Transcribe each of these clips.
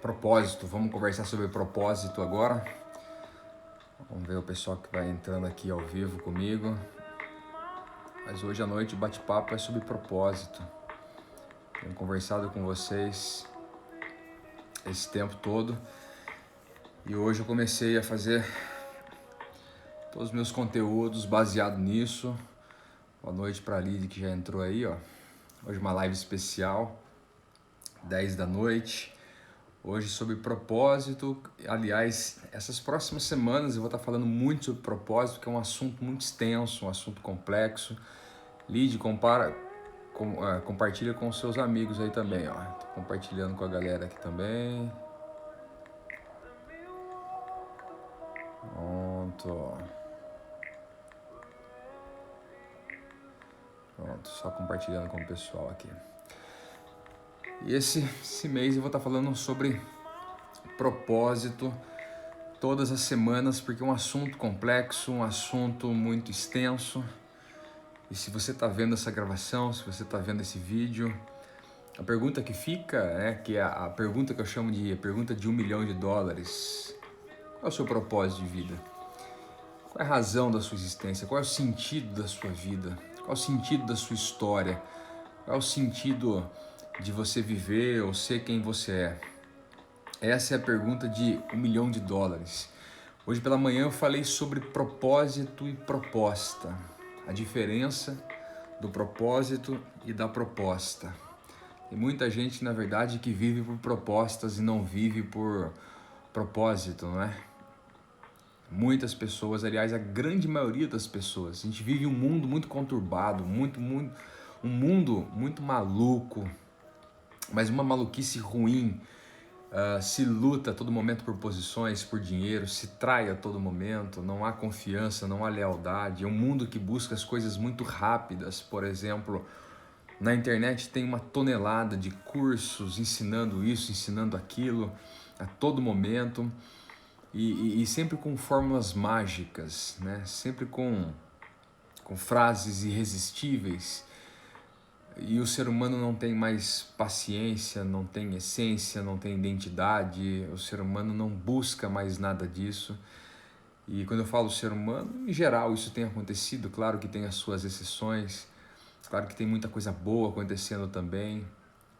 Propósito, vamos conversar sobre propósito agora. Vamos ver o pessoal que vai entrando aqui ao vivo comigo. Mas hoje à noite o bate-papo é sobre propósito. Tenho conversado com vocês esse tempo todo e hoje eu comecei a fazer todos os meus conteúdos baseado nisso. Boa noite para a Lid que já entrou aí, ó. Hoje uma live especial, 10 da noite. Hoje sobre propósito. Aliás, essas próximas semanas eu vou estar falando muito sobre propósito, que é um assunto muito extenso, um assunto complexo. Lid, compartilha com os seus amigos aí também, ó. Tô compartilhando com a galera aqui também. Pronto. Pronto, só compartilhando com o pessoal aqui. E esse mês eu vou estar falando sobre propósito todas as semanas, porque é um assunto complexo, um assunto muito extenso. E se você está vendo essa gravação, se você está vendo esse vídeo, a pergunta que fica, que é a pergunta que eu chamo de pergunta de $1 milhão. Qual é o seu propósito de vida? Qual é a razão da sua existência? Qual é o sentido da sua vida? Qual é o sentido da sua história? Qual é o sentido de você viver ou ser quem você é? Essa é a pergunta de $1 milhão. Hoje pela manhã eu falei sobre propósito e proposta. A diferença do propósito e da proposta. Tem muita gente, na verdade, que vive por propostas e não vive por propósito, não é? Muitas pessoas, aliás, a grande maioria das pessoas. A gente vive um mundo muito conturbado, um mundo muito maluco, mas uma maluquice ruim. Se luta a todo momento por posições, por dinheiro, se trai a todo momento, não há confiança, não há lealdade. É um mundo que busca as coisas muito rápidas. Por exemplo, na internet tem uma tonelada de cursos ensinando isso, ensinando aquilo a todo momento e sempre com fórmulas mágicas, né? Sempre com frases irresistíveis. E o ser humano não tem mais paciência, não tem essência, não tem identidade. O ser humano não busca mais nada disso. E quando eu falo ser humano, em geral isso tem acontecido. Claro que tem as suas exceções, claro que tem muita coisa boa acontecendo também,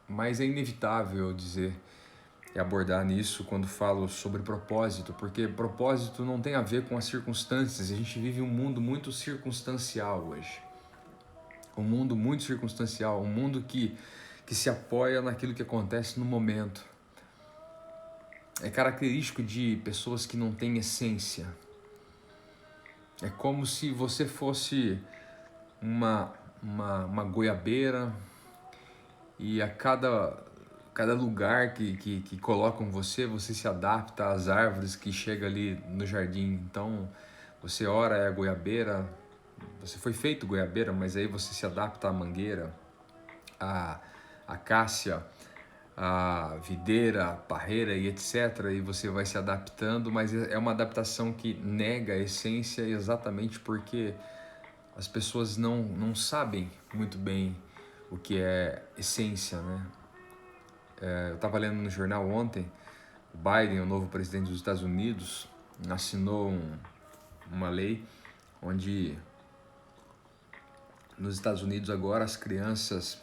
mas é inevitável eu dizer e abordar nisso quando falo sobre propósito, porque propósito não tem a ver com as circunstâncias. A gente vive um mundo muito circunstancial hoje. Um mundo muito circunstancial, um mundo que se apoia naquilo que acontece no momento. É característico de pessoas que não têm essência. É como se você fosse uma goiabeira e a cada lugar que colocam você se adapta às árvores que chegam ali no jardim. Então, você ora é a goiabeira, você foi feito goiabeira, mas aí você se adapta à mangueira, à acácia, à videira, à parreira e etc. E você vai se adaptando, mas é uma adaptação que nega a essência exatamente porque as pessoas não sabem muito bem o que é essência, né? Eu estava lendo no jornal ontem, o Biden, o novo presidente dos Estados Unidos, assinou uma lei onde nos Estados Unidos agora as crianças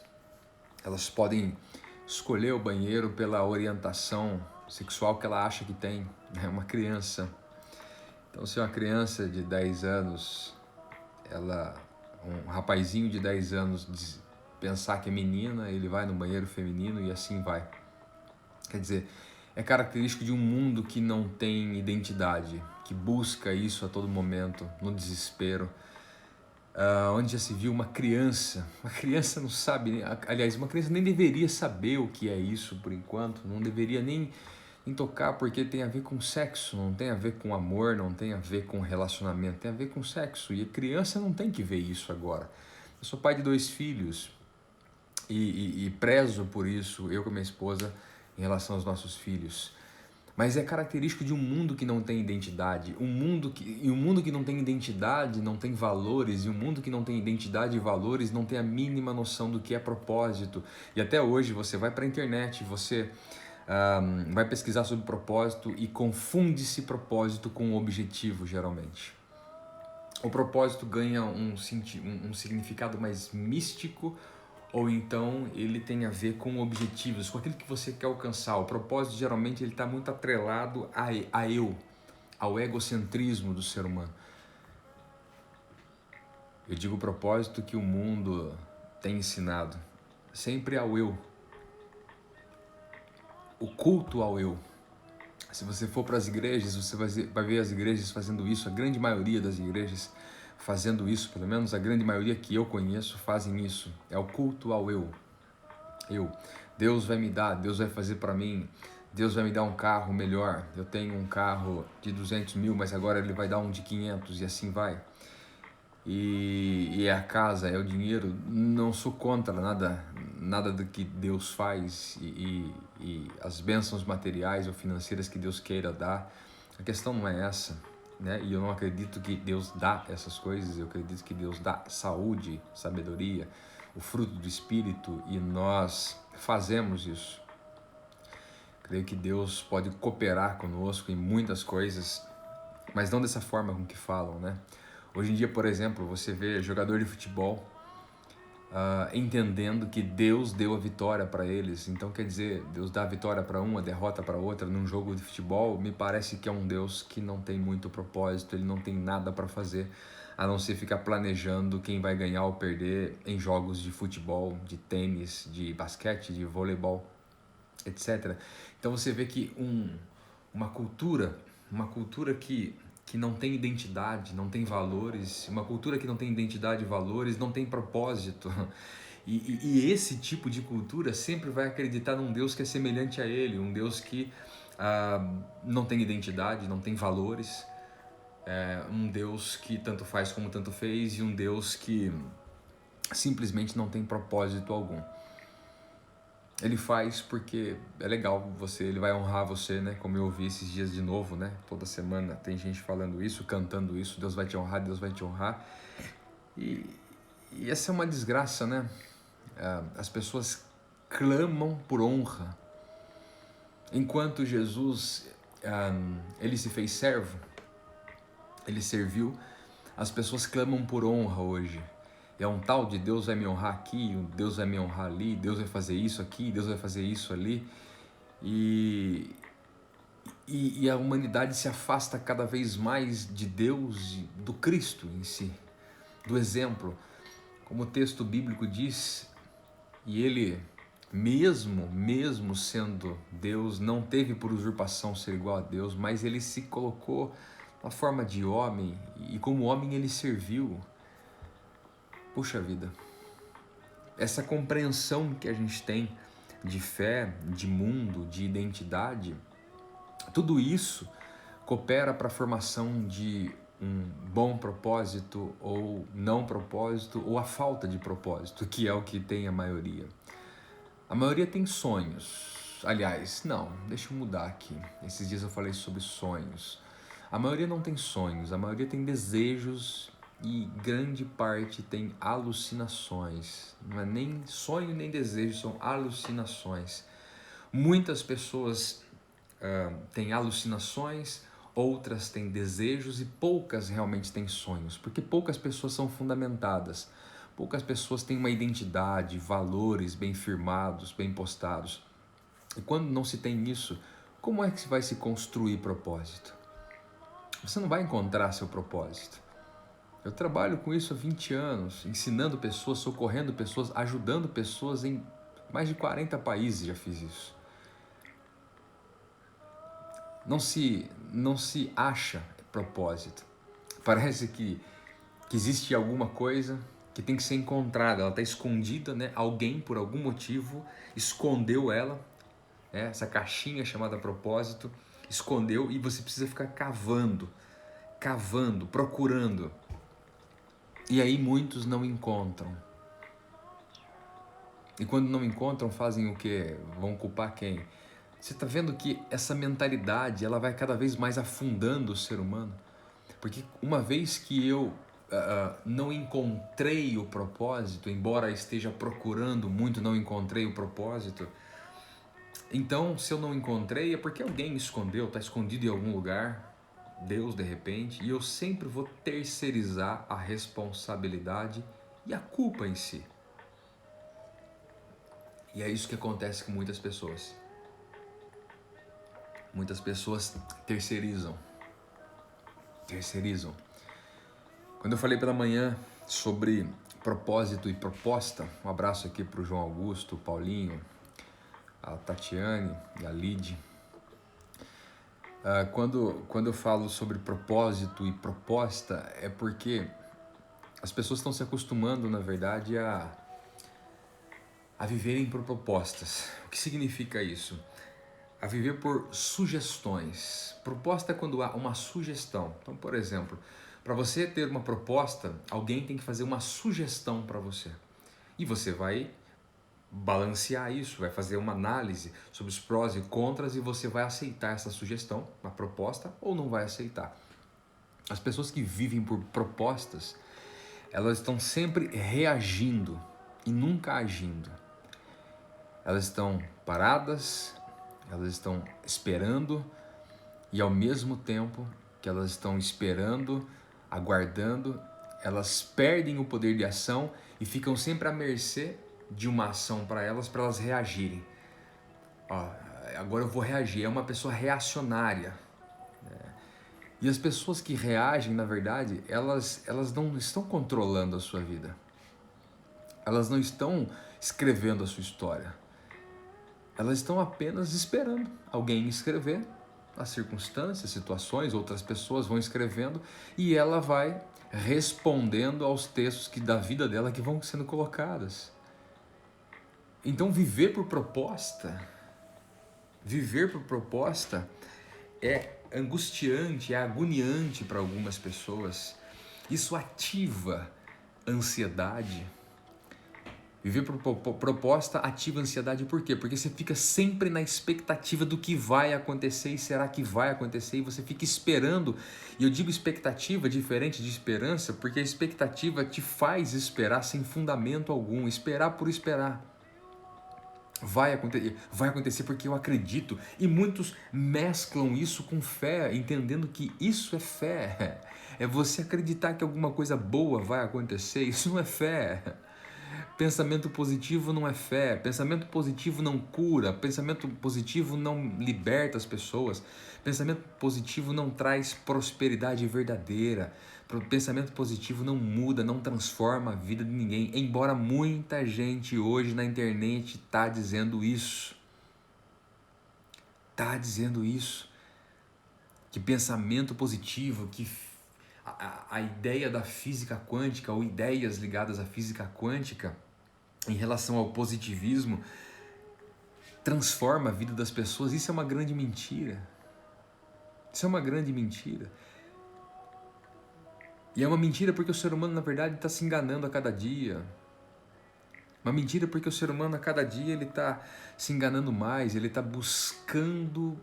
elas podem escolher o banheiro pela orientação sexual que ela acha que tem, né? Uma criança. Então, se uma criança de 10 anos, um rapazinho de 10 anos pensar que é menina, ele vai no banheiro feminino e assim vai. Quer dizer, é característico de um mundo que não tem identidade, que busca isso a todo momento, no desespero. Onde já se viu uma criança não sabe, aliás, uma criança nem deveria saber o que é isso por enquanto, não deveria nem tocar, porque tem a ver com sexo, não tem a ver com amor, não tem a ver com relacionamento, tem a ver com sexo, e a criança não tem que ver isso agora. Eu sou pai de 2 filhos e prezo por isso, eu com a minha esposa, em relação aos nossos filhos. Mas é característico de um mundo que não tem identidade. Um mundo que não tem identidade não tem valores, e um mundo que não tem identidade e valores não tem a mínima noção do que é propósito. E até hoje você vai para a internet, você vai pesquisar sobre propósito e confunde-se propósito com objetivo, geralmente. O propósito ganha um significado mais místico, ou então ele tem a ver com objetivos, com aquilo que você quer alcançar. O propósito geralmente ele está muito atrelado a eu, ao egocentrismo do ser humano. Eu digo propósito que o mundo tem ensinado, sempre ao eu, o culto ao eu. Se você for para as igrejas, você vai ver as igrejas fazendo isso, a grande maioria das igrejas fazendo isso, pelo menos a grande maioria que eu conheço fazem isso, é o culto ao eu. Deus vai me dar, Deus vai fazer para mim, Deus vai me dar um carro melhor, eu tenho um carro de 200 mil, mas agora ele vai dar um de 500 e assim vai. E é a casa, é o dinheiro, não sou contra nada do que Deus faz e as bênçãos materiais ou financeiras que Deus queira dar. A questão não é essa, né? E eu não acredito que Deus dá essas coisas, eu acredito que Deus dá saúde, sabedoria, o fruto do Espírito, e nós fazemos isso. Creio que Deus pode cooperar conosco em muitas coisas, mas não dessa forma com que falam, né? Hoje em dia, por exemplo, você vê jogador de futebol entendendo que Deus deu a vitória para eles. Então, quer dizer, Deus dá a vitória para uma, derrota para outra num jogo de futebol. Me parece que é um Deus que não tem muito propósito, ele não tem nada para fazer, a não ser ficar planejando quem vai ganhar ou perder em jogos de futebol, de tênis, de basquete, de voleibol, etc. Então você vê que uma cultura que não tem identidade, não tem valores, uma cultura que não tem identidade e valores, não tem propósito. E esse tipo de cultura sempre vai acreditar num Deus que é semelhante a ele, um Deus que não tem identidade, não tem valores, um Deus que tanto faz como tanto fez, e um Deus que simplesmente não tem propósito algum. Ele faz porque é legal, ele vai honrar você, né? Como eu ouvi esses dias de novo, né? Toda semana tem gente falando isso, cantando isso, Deus vai te honrar, Deus vai te honrar. E essa é uma desgraça, né? As pessoas clamam por honra. Enquanto Jesus, ele se fez servo, ele serviu, as pessoas clamam por honra hoje. É um tal de Deus vai me honrar aqui, Deus vai me honrar ali, Deus vai fazer isso aqui, Deus vai fazer isso ali. E a humanidade se afasta cada vez mais de Deus e do Cristo em si, do exemplo. Como o texto bíblico diz, e ele, mesmo sendo Deus, não teve por usurpação ser igual a Deus, mas ele se colocou na forma de homem, e como homem ele serviu. Puxa vida, essa compreensão que a gente tem de fé, de mundo, de identidade, tudo isso coopera para a formação de um bom propósito ou não propósito, ou a falta de propósito, que é o que tem a maioria. A maioria tem sonhos. Aliás, não, deixa eu mudar aqui. Esses dias eu falei sobre sonhos. A maioria não tem sonhos, a maioria tem desejos, e grande parte tem alucinações. Não é nem sonho nem desejo, são alucinações. Muitas pessoas têm alucinações, outras têm desejos e poucas realmente têm sonhos, porque poucas pessoas são fundamentadas, poucas pessoas têm uma identidade, valores bem firmados, bem postados. E quando não se tem isso, como é que se vai se construir propósito? Você não vai encontrar seu propósito. Eu trabalho com isso há 20 anos, ensinando pessoas, socorrendo pessoas, ajudando pessoas em mais de 40 países, já fiz isso. Não se acha propósito. Parece que existe alguma coisa que tem que ser encontrada, ela está escondida, né? Alguém, por algum motivo, escondeu ela, né? Essa caixinha chamada propósito, escondeu, e você precisa ficar cavando, procurando. E aí muitos não encontram. E quando não encontram, fazem o quê? Vão culpar quem? Você está vendo que essa mentalidade, ela vai cada vez mais afundando o ser humano? Porque uma vez que eu não encontrei o propósito, embora esteja procurando muito, não encontrei o propósito, Então, se eu não encontrei, é porque alguém me escondeu, está escondido em algum lugar, Deus de repente, e eu sempre vou terceirizar a responsabilidade e a culpa em si. E é isso que acontece com muitas pessoas. Muitas pessoas terceirizam. Quando eu falei pela manhã sobre propósito e proposta, um abraço aqui para o João Augusto, o Paulinho, a Tatiane e a Lid. Quando eu falo sobre propósito e proposta, é porque as pessoas estão se acostumando, na verdade, a viverem por propostas. O que significa isso? A viver por sugestões. Proposta é quando há uma sugestão. Então, por exemplo, para você ter uma proposta, alguém tem que fazer uma sugestão para você. E você vai balancear isso, vai fazer uma análise sobre os prós e contras e você vai aceitar essa sugestão, uma proposta, ou não vai aceitar. As pessoas que vivem por propostas, elas estão sempre reagindo e nunca agindo. Elas estão paradas, elas estão esperando e ao mesmo tempo que elas estão esperando, aguardando, elas perdem o poder de ação e ficam sempre à mercê de uma ação para elas reagirem. Agora eu vou reagir, é uma pessoa reacionária. E as pessoas que reagem, na verdade, elas não estão controlando a sua vida. Elas não estão escrevendo a sua história. Elas estão apenas esperando alguém escrever, as circunstâncias, situações, outras pessoas vão escrevendo e ela vai respondendo aos textos da vida dela que vão sendo colocados. Então viver por proposta é angustiante, é agoniante para algumas pessoas. Isso ativa ansiedade. Viver por proposta ativa ansiedade, por quê? Porque você fica sempre na expectativa do que vai acontecer e será que vai acontecer, e você fica esperando. E eu digo expectativa diferente de esperança, porque a expectativa te faz esperar sem fundamento algum, esperar por esperar. Vai acontecer porque eu acredito. E muitos mesclam isso com fé, entendendo que isso é fé. É você acreditar que alguma coisa boa vai acontecer, isso não é fé. Pensamento positivo não é fé, pensamento positivo não cura, pensamento positivo não liberta as pessoas, pensamento positivo não traz prosperidade verdadeira, pensamento positivo não muda, não transforma a vida de ninguém, embora muita gente hoje na internet está dizendo isso. Que pensamento positivo, que a ideia da física quântica ou ideias ligadas à física quântica em relação ao positivismo transforma a vida das pessoas. Isso é uma grande mentira. E é uma mentira porque o ser humano, na verdade, está se enganando a cada dia. Uma mentira porque o ser humano, a cada dia, ele está se enganando mais, ele está buscando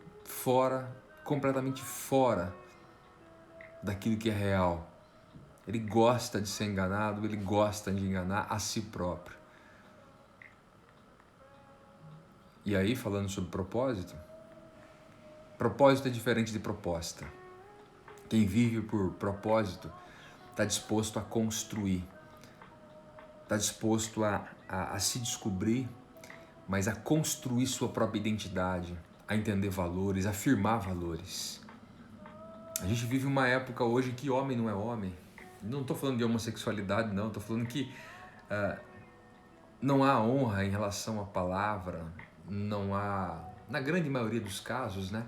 completamente fora daquilo que é real. Ele gosta de ser enganado, ele gosta de enganar a si próprio. E aí, falando sobre propósito é diferente de proposta. Quem vive por propósito está disposto a construir, está disposto a se descobrir, mas a construir sua própria identidade, a entender valores, a afirmar valores. A gente vive uma época hoje que homem não é homem. Não estou falando de homossexualidade, não. Estou falando que não há honra em relação à palavra, não há, na grande maioria dos casos, né?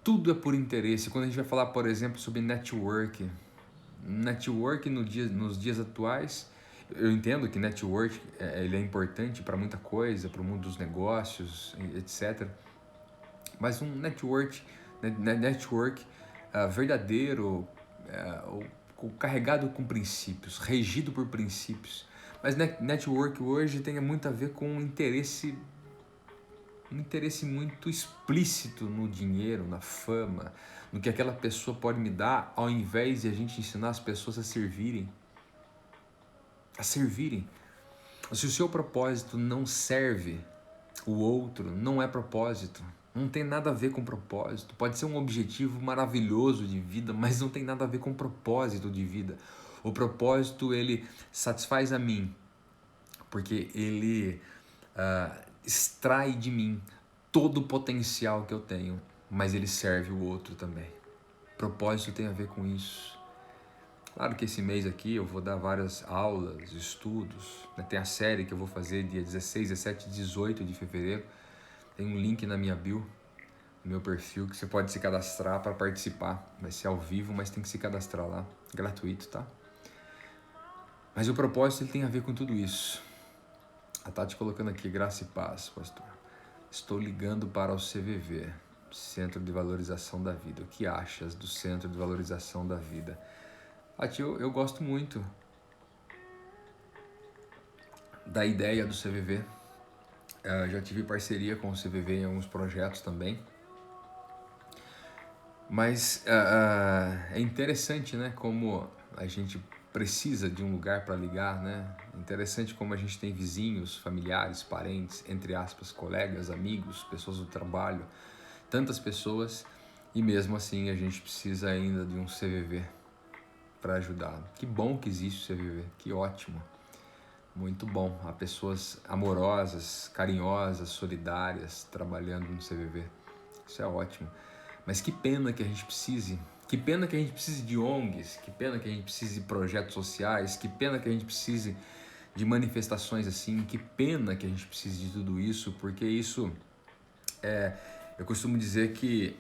Tudo é por interesse. Quando a gente vai falar, por exemplo, sobre network nos dias atuais, eu entendo que network ele é importante para muita coisa, para o mundo dos negócios, etc. Mas um network verdadeiro, carregado com princípios, regido por princípios. Mas network hoje tem muito a ver com um interesse muito explícito no dinheiro, na fama, no que aquela pessoa pode me dar, ao invés de a gente ensinar as pessoas a servirem. Se o seu propósito não serve o outro, não é propósito. Não tem nada a ver com propósito. Pode ser um objetivo maravilhoso de vida, mas não tem nada a ver com propósito de vida. O propósito, ele satisfaz a mim, porque ele extrai de mim todo o potencial que eu tenho, mas ele serve o outro também. Propósito tem a ver com isso. Claro que esse mês aqui eu vou dar várias aulas, estudos, né? Tem a série que eu vou fazer dia 16, 17 e 18 de fevereiro. Tem um link na minha bio, no meu perfil, que você pode se cadastrar para participar. Vai ser ao vivo, mas tem que se cadastrar lá, gratuito, tá? Mas o propósito ele tem a ver com tudo isso. A Tati colocando aqui, graça e paz, pastor. Estou ligando para o CVV, Centro de Valorização da Vida. O que achas do Centro de Valorização da Vida? Tati, eu gosto muito da ideia do CVV. Já tive parceria com o CVV em alguns projetos também. Mas é interessante, né, como a gente precisa de um lugar para ligar, né? Interessante como a gente tem vizinhos, familiares, parentes, entre aspas, colegas, amigos, pessoas do trabalho, tantas pessoas, e mesmo assim a gente precisa ainda de um CVV para ajudar. Que bom que existe o CVV, que ótimo, muito bom. Há pessoas amorosas, carinhosas, solidárias trabalhando no CVV, isso é ótimo. Mas que pena que a gente precise, que pena que a gente precise de ONGs, que pena que a gente precise de projetos sociais, que pena que a gente precise de manifestações assim, que pena que a gente precise de tudo isso, porque isso, eu costumo dizer que,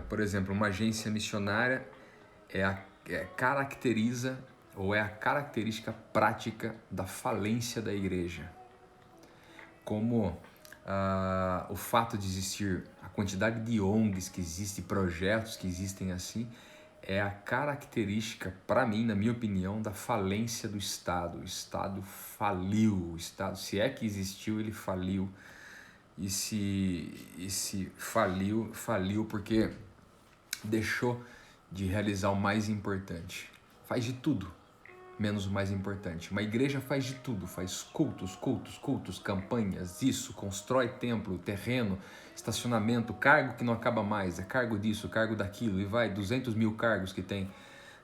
por exemplo, uma agência missionária caracteriza ou é a característica prática da falência da igreja. Como o fato de existir a quantidade de ONGs que existem, projetos que existem assim, é a característica, para mim, na minha opinião, da falência do Estado. O Estado faliu, o Estado, se é que existiu, ele faliu. E se faliu, faliu porque deixou de realizar o mais importante. Faz de tudo, menos o mais importante. Uma igreja faz de tudo, faz cultos, campanhas, isso, constrói templo, terreno, estacionamento, cargo que não acaba mais, é cargo disso, cargo daquilo, e vai, 200 mil cargos que tem,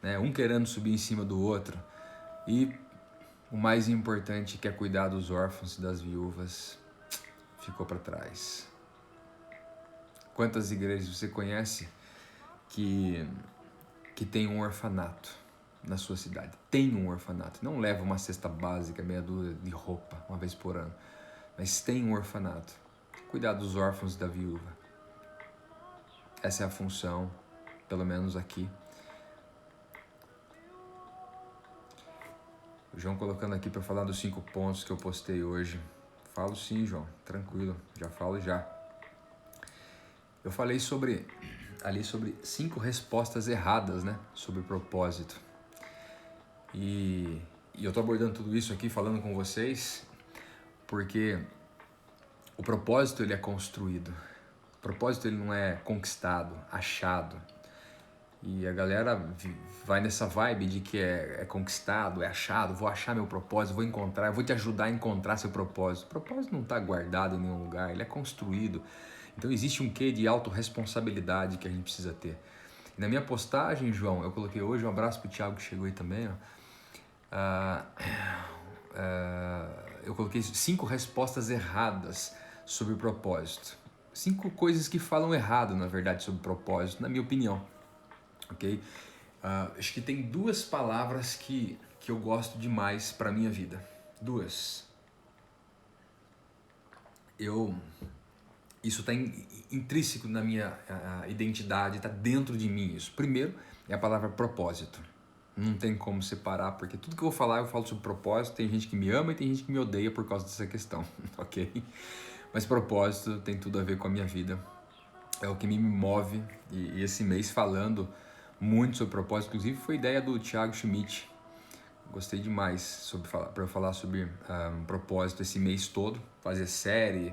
né? Um querendo subir em cima do outro. E o mais importante, que é cuidar dos órfãos e das viúvas, ficou para trás. Quantas igrejas você conhece que tem um orfanato na sua cidade? Tem um orfanato. Não leva uma cesta básica, meia dúzia de roupa, uma vez por ano. Mas tem um orfanato. Cuidar dos órfãos e da viúva. Essa é a função, pelo menos aqui. O João colocando aqui para falar dos 5 pontos que eu postei hoje. Falo sim, João. Tranquilo. Já falo já. Eu falei sobre 5 respostas erradas, né? Sobre propósito. E eu estou abordando tudo isso aqui, falando com vocês, porque o propósito ele é construído. O propósito ele não é conquistado, achado. E a galera vai nessa vibe de que é conquistado, é achado, vou achar meu propósito, vou encontrar, eu vou te ajudar a encontrar seu propósito. O propósito não está guardado em nenhum lugar, ele é construído. Então existe um quê de autorresponsabilidade que a gente precisa ter. E na minha postagem, João, eu coloquei hoje, um abraço pro Thiago que chegou aí também, ó. Eu coloquei 5 respostas erradas sobre propósito. 5 coisas que falam errado, na verdade, sobre propósito, na minha opinião. Ok? Acho que tem 2 palavras que eu gosto demais para minha vida. 2. Isso está intrínseco na minha identidade, está dentro de mim isso. Primeiro é a palavra propósito. Não tem como separar, porque tudo que eu vou falar, eu falo sobre propósito. Tem gente que me ama e tem gente que me odeia por causa dessa questão, ok? Mas propósito tem tudo a ver com a minha vida. É o que me move. E esse mês falando muito sobre propósito, inclusive foi ideia do Thiago Schmidt. Gostei demais para eu falar sobre propósito esse mês todo. Fazer série,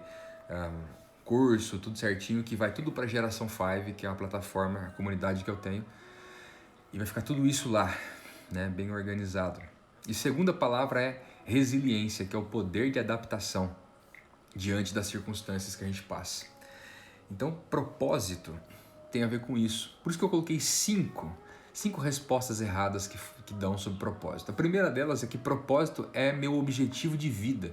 curso, tudo certinho, que vai tudo para a Geração 5, que é uma plataforma, a comunidade que eu tenho. E vai ficar tudo isso lá, né, bem organizado. E segunda palavra é resiliência, que é o poder de adaptação. diante das circunstâncias que a gente passa. Então, propósito tem a ver com isso. Por isso que eu coloquei cinco respostas erradas que dão sobre propósito. A primeira delas é que propósito é meu objetivo de vida.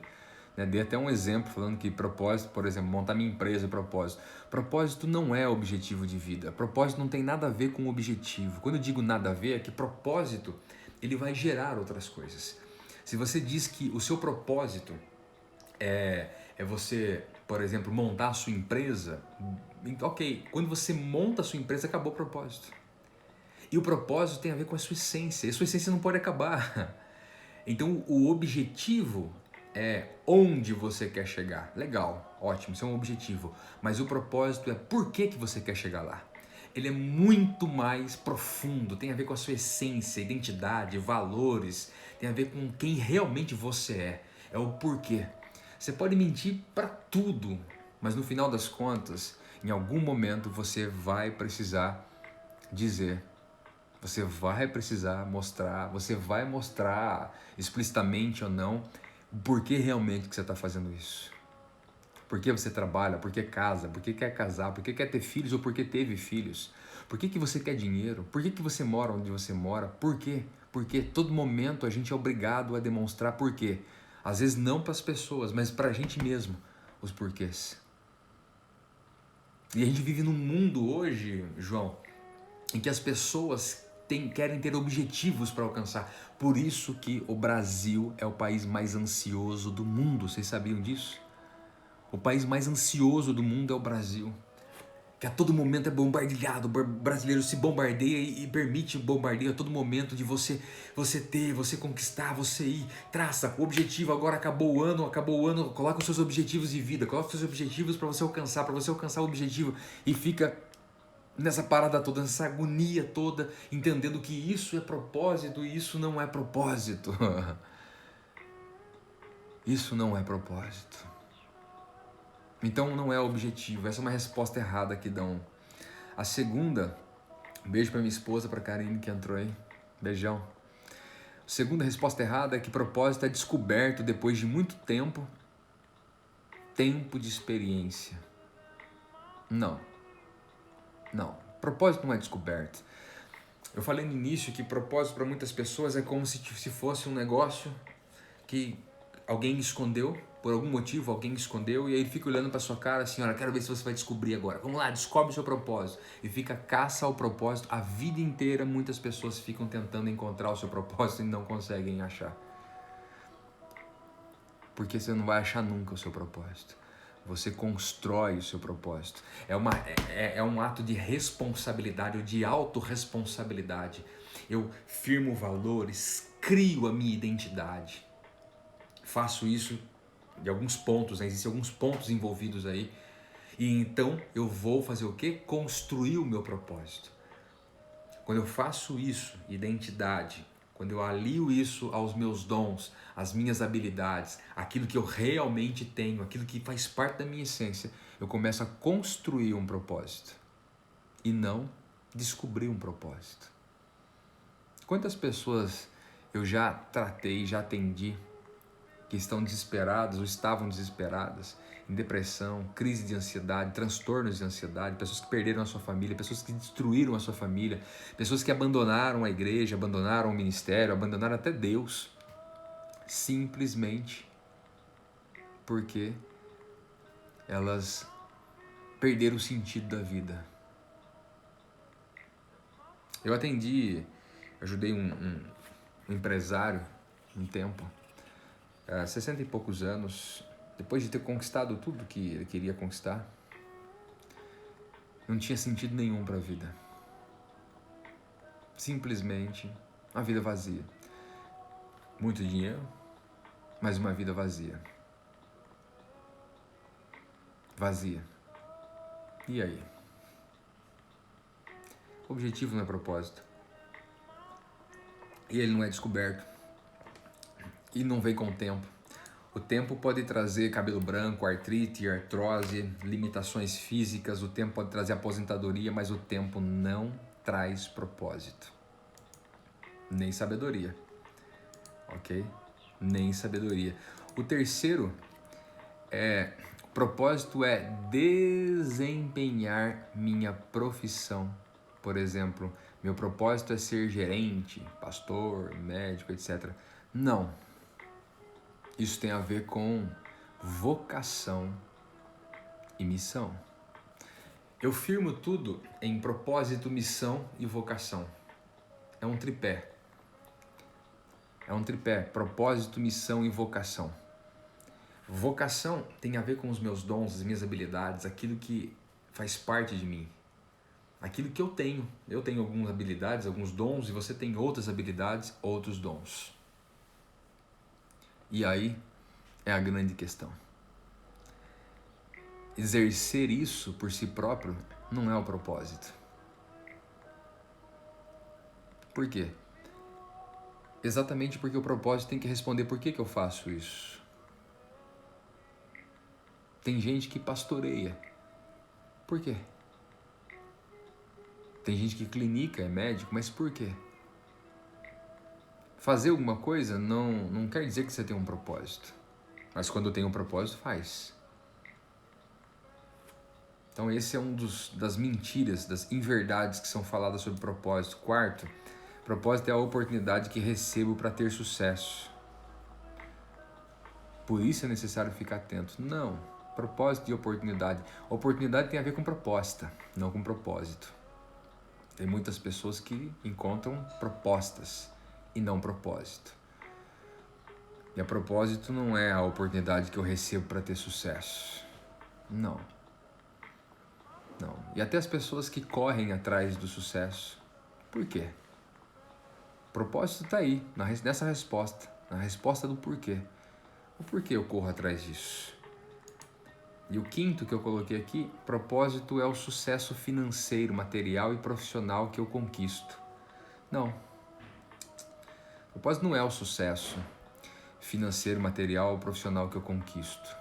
Dei até um exemplo falando que propósito, por exemplo, montar minha empresa é propósito. Propósito não é objetivo de vida. Propósito não tem nada a ver com objetivo. Quando eu digo nada a ver, é que propósito ele vai gerar outras coisas. Se você diz que o seu propósito é você, por exemplo, montar a sua empresa, ok, quando você monta a sua empresa, acabou o propósito. E o propósito tem a ver com a sua essência, e a sua essência não pode acabar. Então o objetivo é onde você quer chegar. Legal, ótimo, isso é um objetivo. Mas o propósito é por que você quer chegar lá. Ele é muito mais profundo, tem a ver com a sua essência, identidade, valores, tem a ver com quem realmente você é. É o porquê. Você pode mentir para tudo, mas no final das contas, em algum momento você vai precisar dizer. Você vai precisar mostrar, você vai mostrar explicitamente ou não o porquê realmente que você está fazendo isso. Por que você trabalha, por que casa, por que quer casar, por que quer ter filhos ou por que teve filhos. Por que você quer dinheiro, por que você mora onde você mora, por quê? Porque todo momento a gente é obrigado a demonstrar por quê. Às vezes não para as pessoas, mas para a gente mesmo, os porquês. E a gente vive num mundo hoje, João, em que as pessoas querem ter objetivos para alcançar. Por isso que o Brasil é o país mais ansioso do mundo. Vocês sabiam disso? O país mais ansioso do mundo é o Brasil. Que a todo momento é bombardeado. O brasileiro se bombardeia e permite bombardeio a todo momento de você ter, você conquistar, você ir. Traça o objetivo, agora acabou o ano, coloca os seus objetivos de vida, coloca os seus objetivos para você alcançar o objetivo e fica nessa parada toda, nessa agonia toda, entendendo que isso é propósito e isso não é propósito. Isso não é propósito. Então não é objetivo. Essa é uma resposta errada que dão. A segunda, beijo pra minha esposa, pra Karine que entrou aí. Beijão. A segunda resposta errada é que propósito é descoberto depois de muito tempo de experiência. Não. Propósito não é descoberto. Eu falei no início que propósito para muitas pessoas é como se fosse um negócio que alguém escondeu, por algum motivo alguém escondeu, e aí ele fica olhando para sua cara assim, olha, quero ver se você vai descobrir agora. Vamos lá, descobre o seu propósito. E fica caça ao propósito. A vida inteira muitas pessoas ficam tentando encontrar o seu propósito e não conseguem achar. Porque você não vai achar nunca o seu propósito. Você constrói o seu propósito. É um ato de responsabilidade ou de autorresponsabilidade. Eu firmo valores, crio a minha identidade. Faço isso de alguns pontos, existem alguns pontos envolvidos aí. E então eu vou fazer o quê? Construir o meu propósito. Quando eu faço isso, identidade, quando eu alio isso aos meus dons, às minhas habilidades, aquilo que eu realmente tenho, aquilo que faz parte da minha essência, eu começo a construir um propósito e não descobrir um propósito. Quantas pessoas eu já tratei, já atendi, que estão desesperadas ou estavam desesperadas, em depressão, crise de ansiedade, transtornos de ansiedade, pessoas que perderam a sua família, pessoas que destruíram a sua família, pessoas que abandonaram a igreja, abandonaram o ministério, abandonaram até Deus, simplesmente porque elas perderam o sentido da vida. Eu ajudei um empresário um tempo, 60 e poucos anos, depois de ter conquistado tudo que ele queria conquistar, não tinha sentido nenhum para a vida. Simplesmente uma vida vazia. Muito dinheiro, mas uma vida vazia. Vazia. E aí? O objetivo não é propósito. E ele não é descoberto. E não vem com o tempo. O tempo pode trazer cabelo branco, artrite, artrose, limitações físicas, o tempo pode trazer aposentadoria, mas o tempo não traz propósito. Nem sabedoria. Ok? Nem sabedoria. O terceiro O propósito é desempenhar minha profissão. Por exemplo, meu propósito é ser gerente, pastor, médico, etc. Não. Isso tem a ver com vocação e missão. Eu firmo tudo em propósito, missão e vocação. É um tripé. Propósito, missão e vocação. Vocação tem a ver com os meus dons, as minhas habilidades, aquilo que faz parte de mim. Aquilo que eu tenho. Eu tenho algumas habilidades, alguns dons, e você tem outras habilidades, outros dons. E aí é a grande questão. Exercer isso por si próprio não é o propósito. Por quê? Exatamente porque o propósito tem que responder por que eu faço isso. Tem gente que pastoreia. Por quê? Tem gente que clinica, é médico, mas por quê? Fazer alguma coisa não quer dizer que você tem um propósito. Mas quando tem um propósito, faz. Então esse é das mentiras, das inverdades que são faladas sobre propósito. Quarto, propósito é a oportunidade que recebo para ter sucesso. Por isso é necessário ficar atento. Não, propósito e oportunidade. Oportunidade tem a ver com proposta, não com propósito. Tem muitas pessoas que encontram propostas e não propósito. E a propósito não é a oportunidade que eu recebo para ter sucesso. Não. E até as pessoas que correm atrás do sucesso. Por quê? O propósito está aí, nessa resposta. Na resposta do porquê. O porquê eu corro atrás disso? E o quinto que eu coloquei aqui, propósito é o sucesso financeiro, material e profissional que eu conquisto. Não. Propósito não é o sucesso financeiro, material ou profissional que eu conquisto.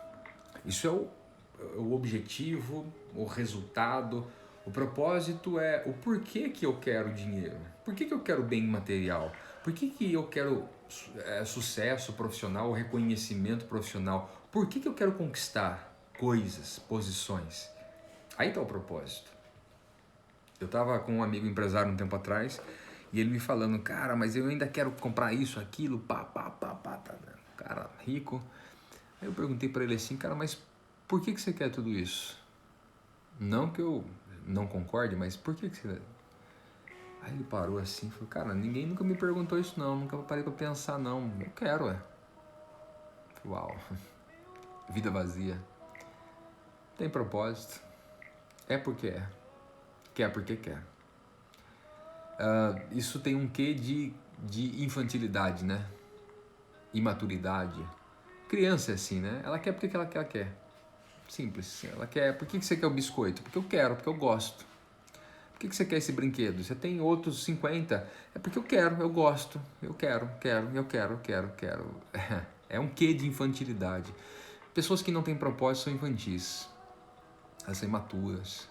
Isso é o objetivo, o resultado. O propósito é o porquê que eu quero dinheiro. Por que eu quero bem material? Por que eu quero sucesso profissional, reconhecimento profissional? Por que eu quero conquistar coisas, posições? Aí está o propósito. Eu estava com um amigo empresário um tempo atrás e ele me falando, cara, mas eu ainda quero comprar isso, aquilo, tá, cara, rico. Aí eu perguntei para ele assim, cara, mas por que você quer tudo isso? Não que eu não concorde, mas por que você... Aí ele parou assim e falou, cara, ninguém nunca me perguntou isso não, nunca parei pra pensar não, eu quero, Uau, vida vazia. Tem propósito, é porque é, quer porque quer. Isso tem um quê de infantilidade, né? Imaturidade. Criança é assim, né? Ela quer porque ela quer. Simples. Ela quer. Por que você quer o biscoito? Porque eu quero, porque eu gosto. Por que você quer esse brinquedo? Você tem outros 50. É porque eu quero, eu gosto. Eu quero. É um quê de infantilidade. Pessoas que não têm propósito são infantis. Elas são imaturas.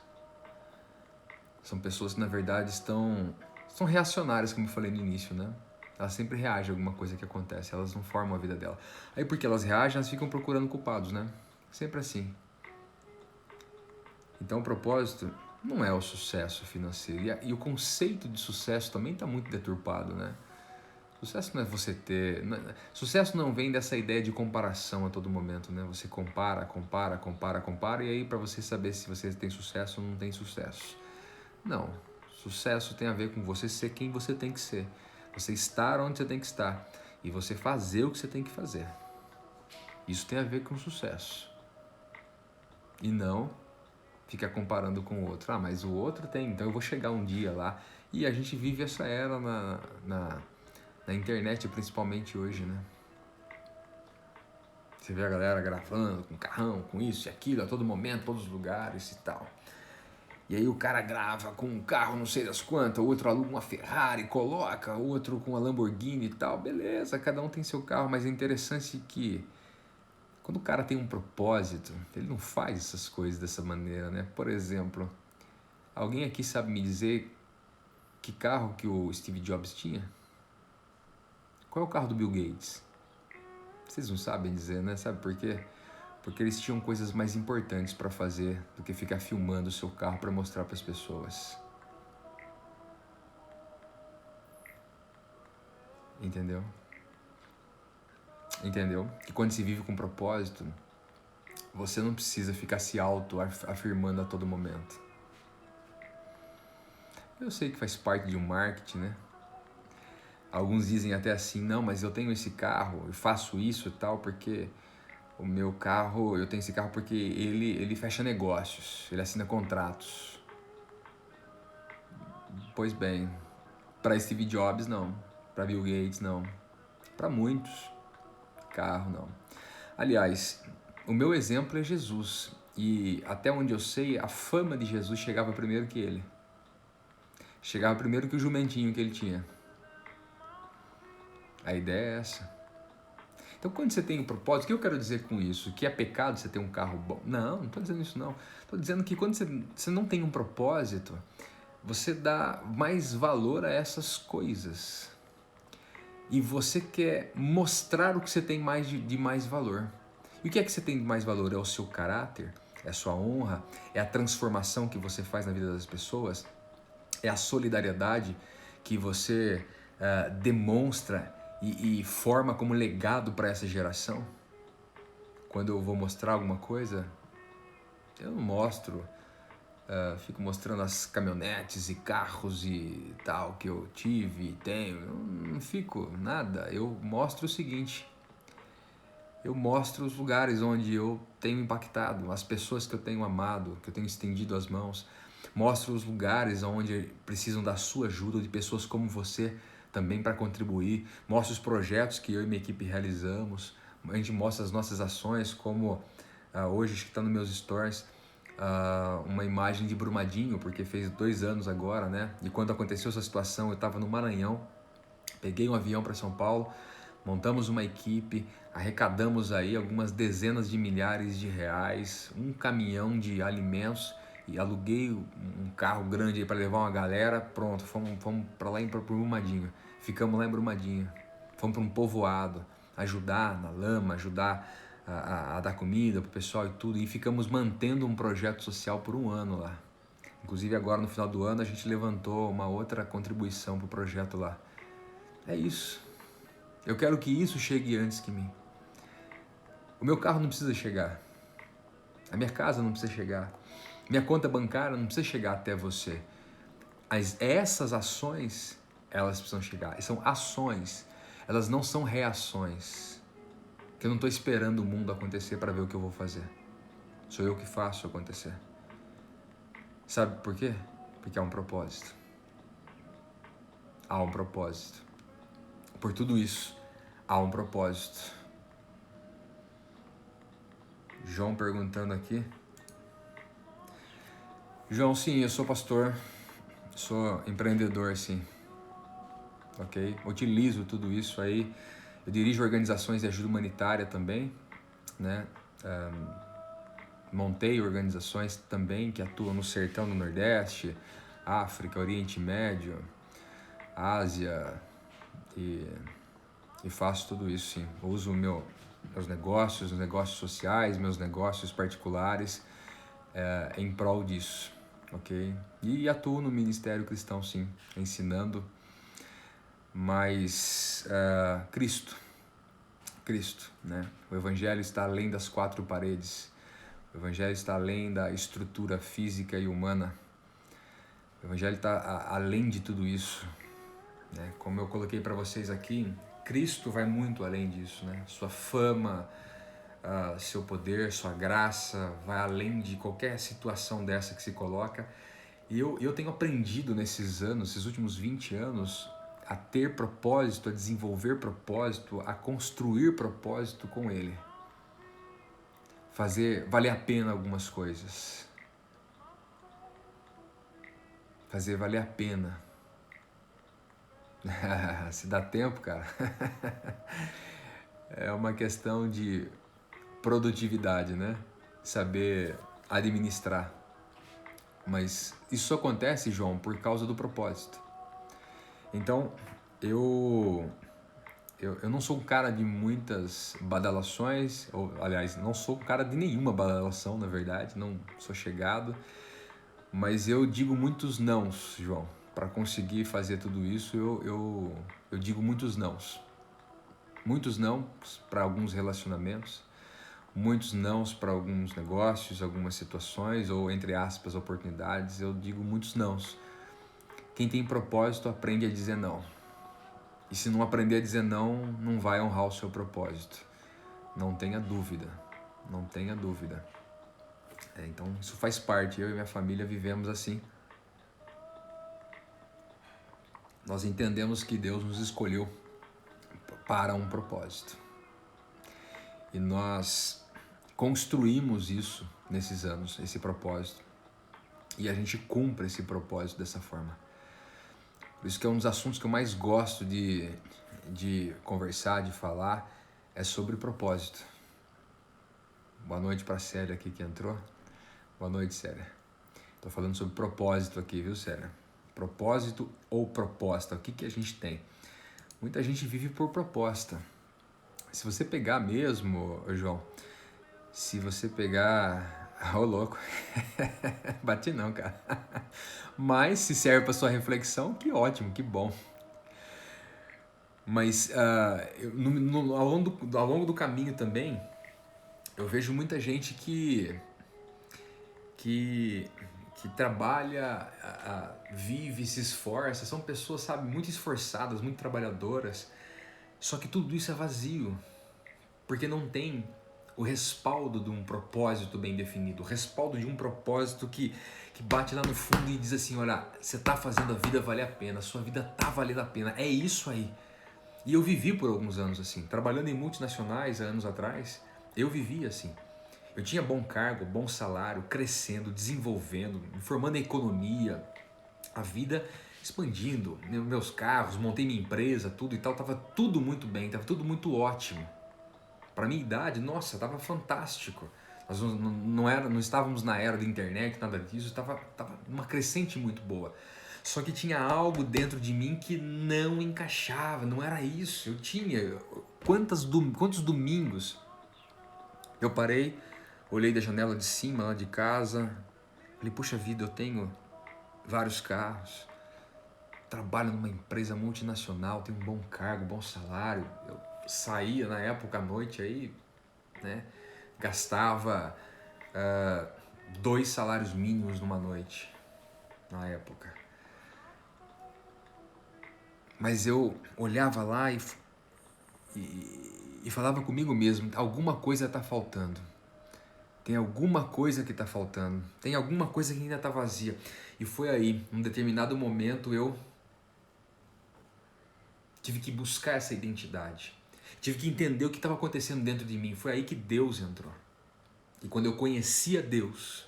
São pessoas que, na verdade, são reacionárias, como eu falei no início, né? Elas sempre reagem a alguma coisa que acontece. Elas não formam a vida dela. Aí, porque elas reagem, elas ficam procurando culpados, né? Sempre assim. Então, o propósito não é o sucesso financeiro. E o conceito de sucesso também está muito deturpado, né? Sucesso não é você ter... Sucesso não vem dessa ideia de comparação a todo momento, né? Você compara, e aí para você saber se você tem sucesso ou não tem sucesso. Não. Sucesso tem a ver com você ser quem você tem que ser. Você estar onde você tem que estar. E você fazer o que você tem que fazer. Isso tem a ver com sucesso. E não ficar comparando com o outro. Mas o outro tem, então eu vou chegar um dia lá. E a gente vive essa era na internet, principalmente hoje, né? Você vê a galera gravando com carrão, com isso e aquilo, a todo momento, todos os lugares e tal. E aí o cara grava com um carro não sei das quantas, o outro aluga uma Ferrari, coloca, outro com uma Lamborghini e tal. Beleza, cada um tem seu carro, mas é interessante que quando o cara tem um propósito, ele não faz essas coisas dessa maneira, né? Por exemplo, alguém aqui sabe me dizer que carro que o Steve Jobs tinha? Qual é o carro do Bill Gates? Vocês não sabem dizer, né? Sabe por quê? porque eles tinham coisas mais importantes para fazer do que ficar filmando o seu carro para mostrar para as pessoas. Entendeu? Entendeu? Que quando se vive com propósito, você não precisa ficar se auto-afirmando a todo momento. Eu sei que faz parte de um marketing, né? Alguns dizem até assim, não, mas eu tenho esse carro, eu faço isso e tal, porque o meu carro, eu tenho esse carro porque ele fecha negócios, ele assina contratos. Pois bem, para Steve Jobs não, para Bill Gates não, para muitos, carro não. Aliás, o meu exemplo é Jesus, e até onde eu sei, a fama de Jesus chegava primeiro que ele. Chegava primeiro que o jumentinho que ele tinha. A ideia é essa. Então, quando você tem um propósito, o que eu quero dizer com isso? Que é pecado você ter um carro bom? Não, não estou dizendo isso não. Estou dizendo que quando você não tem um propósito, você dá mais valor a essas coisas. E você quer mostrar o que você tem mais de mais valor. E o que é que você tem de mais valor? É o seu caráter? É a sua honra? É a transformação que você faz na vida das pessoas? É a solidariedade que você demonstra e forma como legado para essa geração? Quando eu vou mostrar alguma coisa, eu não mostro, fico mostrando as caminhonetes e carros e tal que eu tive e tenho, eu não fico nada, eu mostro o seguinte, eu mostro os lugares onde eu tenho impactado, as pessoas que eu tenho amado, que eu tenho estendido as mãos, mostro os lugares onde precisam da sua ajuda, de pessoas como você também para contribuir, mostro os projetos que eu e minha equipe realizamos, a gente mostra as nossas ações, como hoje acho que está nos meus stories, uma imagem de Brumadinho, porque fez 2 anos agora, né? E quando aconteceu essa situação, eu estava no Maranhão, peguei um avião para São Paulo, montamos uma equipe, arrecadamos aí algumas dezenas de milhares de reais, um caminhão de alimentos e aluguei um carro grande para levar uma galera, pronto, fomos para lá em Brumadinho, ficamos lá em Brumadinho, fomos para um povoado, ajudar na lama, ajudar a dar comida pro pessoal e tudo, e ficamos mantendo um projeto social por 1 ano lá. Inclusive agora no final do ano a gente levantou uma outra contribuição pro projeto lá. É isso. Eu quero que isso chegue antes que mim. O meu carro não precisa chegar. A minha casa não precisa chegar. Minha conta bancária não precisa chegar até você. Essas ações, elas precisam chegar. São ações. Elas não são reações. Que eu não estou esperando o mundo acontecer para ver o que eu vou fazer. Sou eu que faço acontecer. Sabe por quê? Porque há um propósito. Há um propósito. Por tudo isso, há um propósito. João perguntando aqui. João, sim, eu sou pastor, sou empreendedor, sim. Ok? Utilizo tudo isso aí. Eu dirijo organizações de ajuda humanitária também, né? Montei organizações também que atuam no sertão do Nordeste, África, Oriente Médio, Ásia e faço tudo isso, sim. Eu uso meus negócios, os negócios sociais, meus negócios particulares em prol disso, ok? E atuo no Ministério Cristão, sim, ensinando, mas Cristo, né? O Evangelho está além das 4 paredes, o Evangelho está além da estrutura física e humana, o Evangelho está além de tudo isso, né? Como eu coloquei para vocês aqui, Cristo vai muito além disso, né? Sua fama, seu poder, sua graça, vai além de qualquer situação dessa que se coloca. E eu tenho aprendido nesses anos, esses últimos 20 anos, a ter propósito, a desenvolver propósito, a construir propósito com Ele. Fazer valer a pena algumas coisas. Fazer valer a pena. Se dá tempo, cara. É uma questão de produtividade, né? Saber administrar. Mas isso acontece, João, por causa do propósito. Então, eu Eu não sou um cara de muitas badalações, ou aliás, não sou um cara de nenhuma badalação, na verdade, não sou chegado, mas eu digo muitos nãos, João. Para conseguir fazer tudo isso, eu digo muitos nãos. Muitos não para alguns relacionamentos, muitos nãos para alguns negócios, algumas situações, ou entre aspas, oportunidades. Eu digo muitos nãos. Quem tem propósito aprende a dizer não. E se não aprender a dizer não, não vai honrar o seu propósito. Não tenha dúvida, não tenha dúvida. Então isso faz parte, eu e minha família vivemos assim. Nós entendemos que Deus nos escolheu para um propósito. E nós construímos isso nesses anos, esse propósito. E a gente cumpre esse propósito dessa forma. Por isso que é um dos assuntos que eu mais gosto de conversar, de falar, é sobre propósito. Boa noite para a Célia aqui que entrou. Boa noite, Célia. Estou falando sobre propósito aqui, viu, Célia? Propósito ou proposta, o que a gente tem? Muita gente vive por proposta. Se você pegar mesmo, João, se você pegar... Ô, louco. Bati não, cara. Mas se serve para sua reflexão, que ótimo, que bom. Mas ao longo do caminho também, eu vejo muita gente que trabalha, vive, se esforça, são pessoas, sabe, muito esforçadas, muito trabalhadoras, só que tudo isso é vazio, porque não tem o respaldo de um propósito bem definido, o respaldo de um propósito que bate lá no fundo e diz assim, olha, você está fazendo a vida valer a pena, a sua vida está valendo a pena, é isso aí. E eu vivi por alguns anos assim, trabalhando em multinacionais há anos atrás, eu vivia assim. Eu tinha bom cargo, bom salário, crescendo, desenvolvendo, me formando em economia, a vida expandindo, meus carros, montei minha empresa, tudo e tal, tava tudo muito bem, tava tudo muito ótimo. Para minha idade, nossa, tava fantástico. Nós não estávamos na era da internet, nada disso, tava uma crescente muito boa. Só que tinha algo dentro de mim que não encaixava, não era isso. Eu tinha quantos domingos eu parei, olhei da janela de cima, lá de casa, falei, puxa vida, eu tenho vários carros, trabalho numa empresa multinacional, tenho um bom cargo, bom salário. Eu saía na época à noite aí, né, gastava 2 salários mínimos numa noite, na época. Mas eu olhava lá e falava comigo mesmo, alguma coisa está faltando. Tem alguma coisa que está faltando. Tem alguma coisa que ainda está vazia. E foi aí, num determinado momento, eu tive que buscar essa identidade. Tive que entender o que estava acontecendo dentro de mim. Foi aí que Deus entrou. E quando eu conheci a Deus,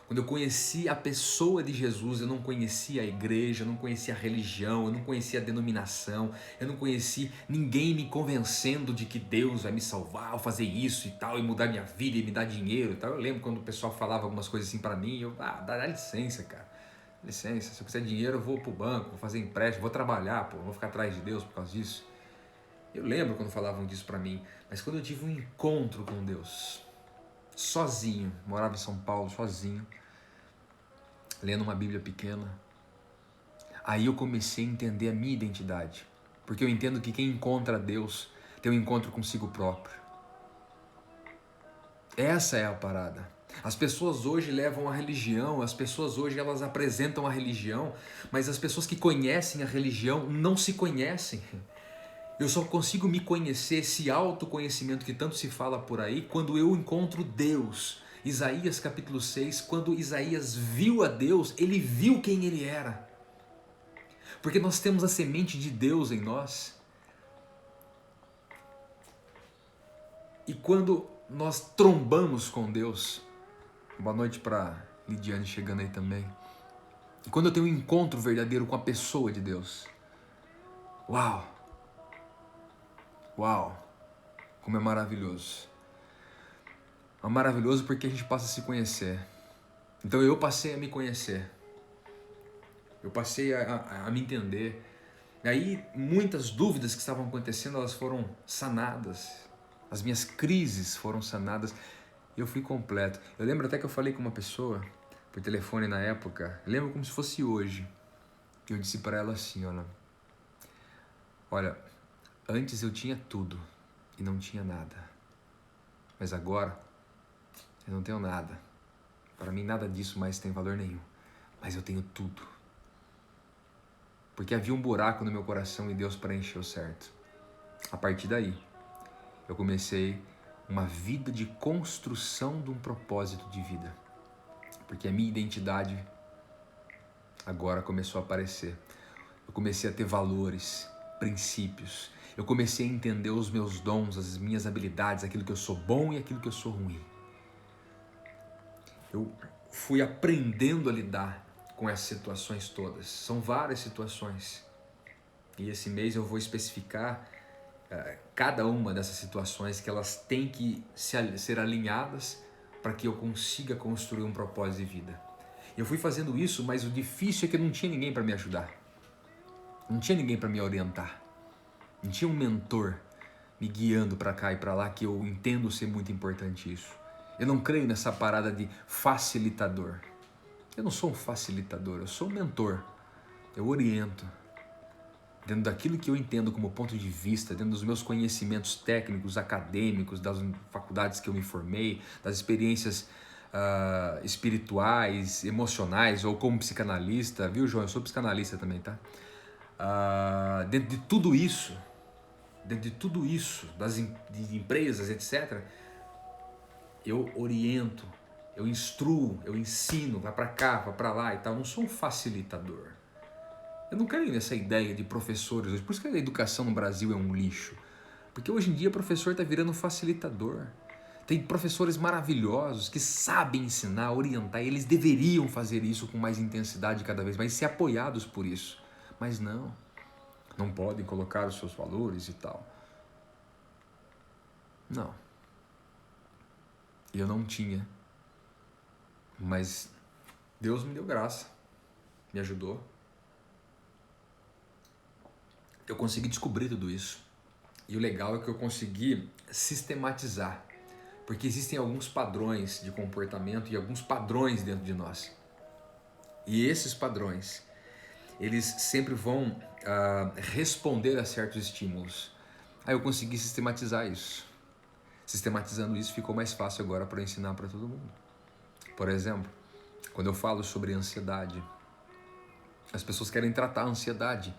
quando eu conheci a pessoa de Jesus, eu não conhecia a igreja, eu não conhecia a religião, eu não conhecia a denominação, eu não conheci ninguém me convencendo de que Deus vai me salvar, ou fazer isso e tal, e mudar minha vida, e me dar dinheiro e tal. Eu lembro quando o pessoal falava algumas coisas assim pra mim, eu, dá licença, cara, dá licença, se eu quiser dinheiro eu vou pro banco, vou fazer empréstimo, vou trabalhar, pô, vou ficar atrás de Deus por causa disso. Eu lembro quando falavam disso pra mim, mas quando eu tive um encontro com Deus, sozinho, morava em São Paulo, sozinho, lendo uma Bíblia pequena, aí eu comecei a entender a minha identidade, porque eu entendo que quem encontra Deus tem um encontro consigo próprio. Essa é a parada. As pessoas hoje levam a religião, as pessoas hoje elas apresentam a religião, mas as pessoas que conhecem a religião não se conhecem. Eu só consigo me conhecer, esse autoconhecimento que tanto se fala por aí, quando eu encontro Deus. Isaías capítulo 6, quando Isaías viu a Deus, ele viu quem ele era. Porque nós temos a semente de Deus em nós. E quando nós trombamos com Deus, boa noite para Lidiane chegando aí também. E quando eu tenho um encontro verdadeiro com a pessoa de Deus, uau! Uau! Como é maravilhoso. É maravilhoso porque a gente passa a se conhecer. Então eu passei a me conhecer. Eu passei a me entender. E aí muitas dúvidas que estavam acontecendo, elas foram sanadas. As minhas crises foram sanadas. E eu fui completo. Eu lembro até que eu falei com uma pessoa por telefone na época. Eu lembro como se fosse hoje. Eu disse para ela assim, olha, antes eu tinha tudo e não tinha nada. Mas agora eu não tenho nada. Para mim nada disso mais tem valor nenhum. Mas eu tenho tudo. Porque havia um buraco no meu coração e Deus preencheu certo. A partir daí, eu comecei uma vida de construção de um propósito de vida. Porque a minha identidade agora começou a aparecer. Eu comecei a ter valores, princípios. Eu comecei a entender os meus dons, as minhas habilidades, aquilo que eu sou bom e aquilo que eu sou ruim. Eu fui aprendendo a lidar com essas situações todas. São várias situações. E esse mês eu vou especificar cada uma dessas situações que elas têm que ser alinhadas para que eu consiga construir um propósito de vida. Eu fui fazendo isso, mas o difícil é que não tinha ninguém para me ajudar. Não tinha ninguém para me orientar. Não tinha um mentor me guiando para cá e para lá, que eu entendo ser muito importante isso. Eu não creio nessa parada de facilitador. Eu não sou um facilitador, eu sou um mentor. Eu oriento. Dentro daquilo que eu entendo como ponto de vista, dentro dos meus conhecimentos técnicos, acadêmicos, das faculdades que eu me formei, das experiências espirituais, emocionais, ou como psicanalista, viu, João? Eu sou psicanalista também, tá? Dentro de tudo isso, de empresas, etc., eu oriento, eu instruo, eu ensino, vai para cá, vai para lá e tal. Eu não sou um facilitador. Eu não quero ir nessa ideia de professores hoje. Por isso que a educação no Brasil é um lixo. Porque hoje em dia o professor está virando um facilitador. Tem professores maravilhosos que sabem ensinar, orientar, e eles deveriam fazer isso com mais intensidade cada vez mais, ser apoiados por isso. Mas não podem colocar os seus valores e tal. Não. Eu não tinha. Mas Deus me deu graça, me ajudou. Eu consegui descobrir tudo isso. E o legal é que eu consegui sistematizar. Porque existem alguns padrões de comportamento e alguns padrões dentro de nós. E esses padrões, eles sempre vão responder a certos estímulos. Aí eu consegui sistematizar isso. Sistematizando isso, ficou mais fácil agora para ensinar para todo mundo. Por exemplo, quando eu falo sobre ansiedade, as pessoas querem tratar a ansiedade.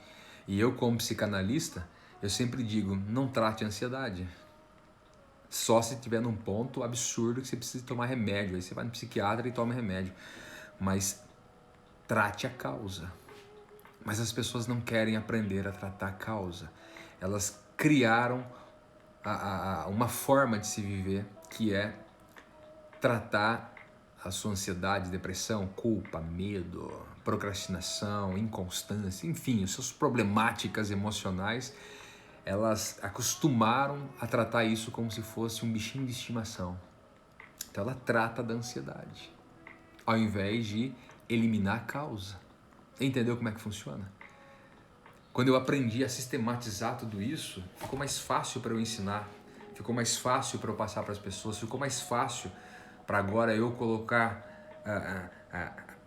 E eu, como psicanalista, eu sempre digo, não trate a ansiedade. Só se estiver num ponto absurdo que você precisa tomar remédio. Aí você vai no psiquiatra e toma remédio. Mas trate a causa. Mas as pessoas não querem aprender a tratar a causa. Elas criaram uma forma de se viver que é tratar a sua ansiedade, depressão, culpa, medo, procrastinação, inconstância, enfim, as suas problemáticas emocionais. Elas acostumaram a tratar isso como se fosse um bichinho de estimação. Então ela trata da ansiedade, ao invés de eliminar a causa. Entendeu como é que funciona? Quando eu aprendi a sistematizar tudo isso, ficou mais fácil para eu ensinar, ficou mais fácil para eu passar para as pessoas, ficou mais fácil para agora eu colocar,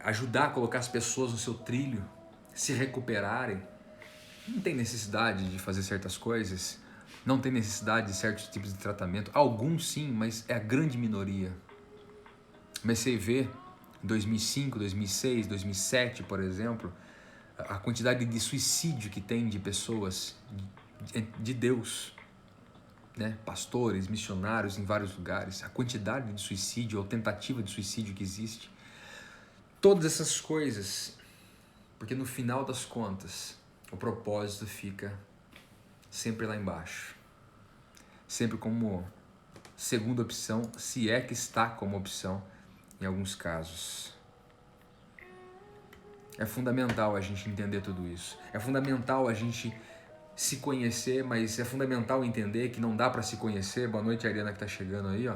ajudar a colocar as pessoas no seu trilho, se recuperarem. Não tem necessidade de fazer certas coisas, não tem necessidade de certos tipos de tratamento. Alguns sim, mas é a grande minoria. Comecei a ver em 2005, 2006, 2007, por exemplo, a quantidade de suicídio que tem de pessoas de Deus, né? Pastores, missionários em vários lugares, a quantidade de suicídio ou tentativa de suicídio que existe. Todas essas coisas, porque no final das contas, o propósito fica sempre lá embaixo. Sempre como segunda opção, se é que está como opção em alguns casos. É fundamental a gente entender tudo isso. É fundamental a gente se conhecer, mas é fundamental entender que não dá para se conhecer. Boa noite, Ariana, que está chegando aí,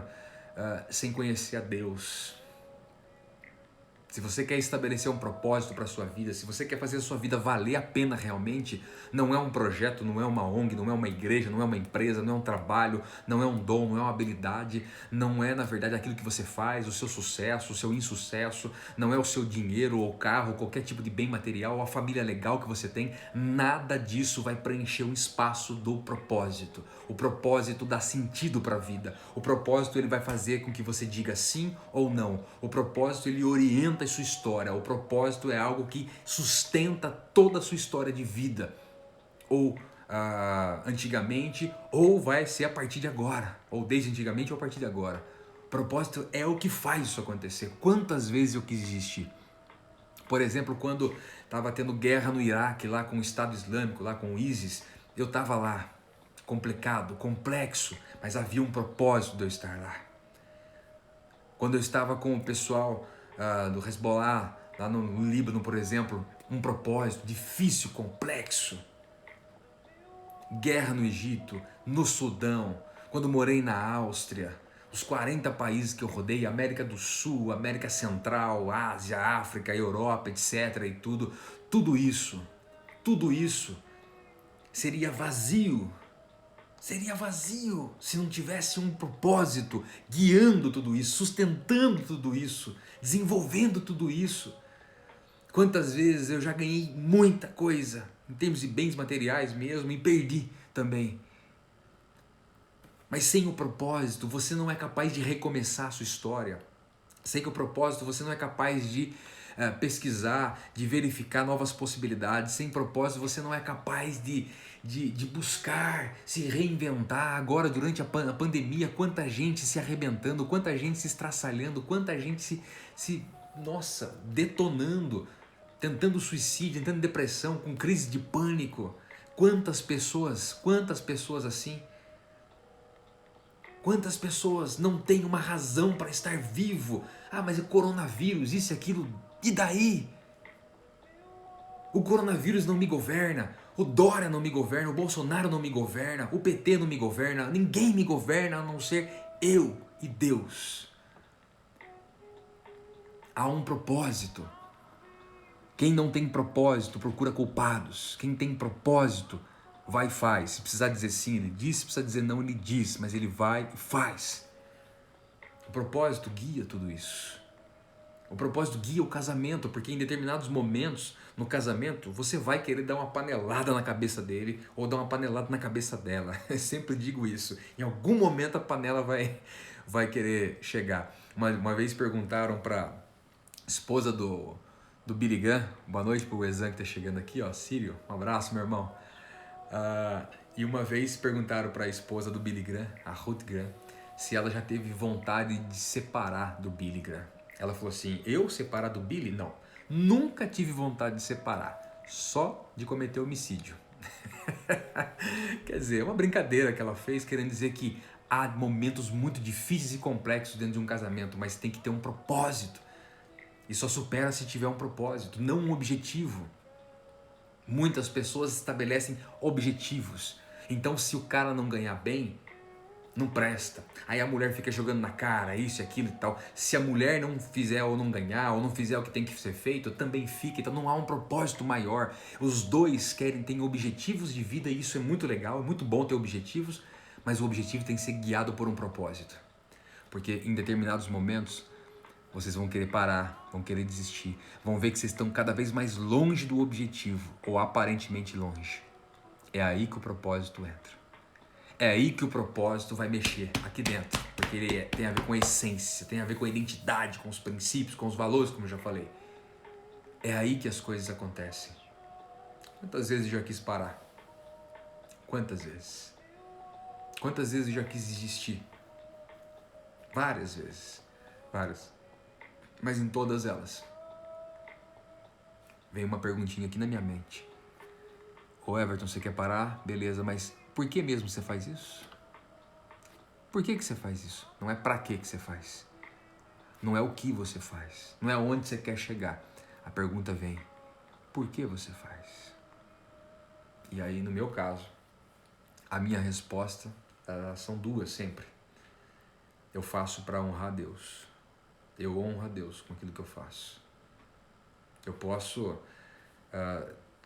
sem conhecer a Deus. Se você quer estabelecer um propósito para a sua vida, se você quer fazer a sua vida valer a pena realmente, não é um projeto, não é uma ONG, não é uma igreja, não é uma empresa, não é um trabalho, não é um dom, não é uma habilidade, não é na verdade aquilo que você faz, o seu sucesso, o seu insucesso, não é o seu dinheiro ou carro, qualquer tipo de bem material, a família legal que você tem, nada disso vai preencher o espaço do propósito. O propósito dá sentido para a vida. O propósito ele vai fazer com que você diga sim ou não. O propósito ele orienta a sua história. O propósito é algo que sustenta toda a sua história de vida. Ou antigamente, ou vai ser a partir de agora. Ou desde antigamente ou a partir de agora. O propósito é o que faz isso acontecer. Quantas vezes eu quis desistir? Por exemplo, quando estava tendo guerra no Iraque, lá com o Estado Islâmico, lá com o ISIS, eu estava lá, complicado, complexo, mas havia um propósito de eu estar lá. Quando eu estava com o pessoal do Hezbollah, lá no Líbano, por exemplo, um propósito difícil, complexo. Guerra no Egito, no Sudão, quando morei na Áustria, os 40 países que eu rodei, América do Sul, América Central, Ásia, África, Europa, etc. e tudo isso seria vazio se não tivesse um propósito guiando tudo isso, sustentando tudo isso, desenvolvendo tudo isso. Quantas vezes eu já ganhei muita coisa, em termos de bens materiais mesmo, e perdi também. Mas sem o propósito, você não é capaz de recomeçar a sua história. Sem o propósito, você não é capaz de pesquisar, de verificar novas possibilidades. Sem propósito, você não é capaz de buscar, se reinventar. Agora, durante a pandemia, quanta gente se arrebentando, quanta gente se estraçalhando, quanta gente se detonando, tentando suicídio, tentando depressão, com crise de pânico. Quantas pessoas assim? Quantas pessoas não têm uma razão para estar vivo? Ah, mas é coronavírus, isso e aquilo, e daí? O coronavírus não me governa, o Dória não me governa, o Bolsonaro não me governa, o PT não me governa, ninguém me governa a não ser eu e Deus. Há um propósito. Quem não tem propósito procura culpados. Quem tem propósito vai e faz. Se precisar dizer sim, ele diz. Se precisar dizer não, ele diz. Mas ele vai e faz. O propósito guia tudo isso. O propósito guia o casamento, porque em determinados momentos no casamento você vai querer dar uma panelada na cabeça dele ou dar uma panelada na cabeça dela. Eu sempre digo isso. Em algum momento a panela vai querer chegar. Uma vez perguntaram para esposa do Billy Graham, boa noite pro Ezan que tá chegando aqui, ó, Sírio, um abraço, meu irmão. E uma vez perguntaram para a esposa do Billy Graham, a Ruth Graham, se ela já teve vontade de separar do Billy Graham. Ela falou assim, eu separar do Billy? Não, nunca tive vontade de separar, só de cometer homicídio. Quer dizer, é uma brincadeira que ela fez, querendo dizer que há momentos muito difíceis e complexos dentro de um casamento, mas tem que ter um propósito. E só supera se tiver um propósito, não um objetivo. Muitas pessoas estabelecem objetivos. Então, se o cara não ganhar bem, não presta. Aí a mulher fica jogando na cara, isso e aquilo e tal. Se a mulher não fizer ou não ganhar, ou não fizer o que tem que ser feito, também fica. Então não há um propósito maior. Os dois têm objetivos de vida e isso é muito legal, é muito bom ter objetivos, mas o objetivo tem que ser guiado por um propósito. Porque em determinados momentos, vocês vão querer parar, vão querer desistir, vão ver que vocês estão cada vez mais longe do objetivo, ou aparentemente longe. É aí que o propósito entra. É aí que o propósito vai mexer, aqui dentro, porque ele tem a ver com a essência, tem a ver com a identidade, com os princípios, com os valores, como eu já falei. É aí que as coisas acontecem. Quantas vezes eu já quis parar? Quantas vezes? Quantas vezes eu já quis desistir? Várias vezes. Várias. Mas em todas elas, vem uma perguntinha aqui na minha mente. Ô Everton, você quer parar? Beleza, mas por que mesmo você faz isso? Por que você faz isso? Não é pra que você faz. Não é o que você faz. Não é onde você quer chegar. A pergunta vem, por que você faz? E aí, no meu caso, a minha resposta são duas sempre. Eu faço para honrar a Deus. Eu honro a Deus com aquilo que eu faço. Eu posso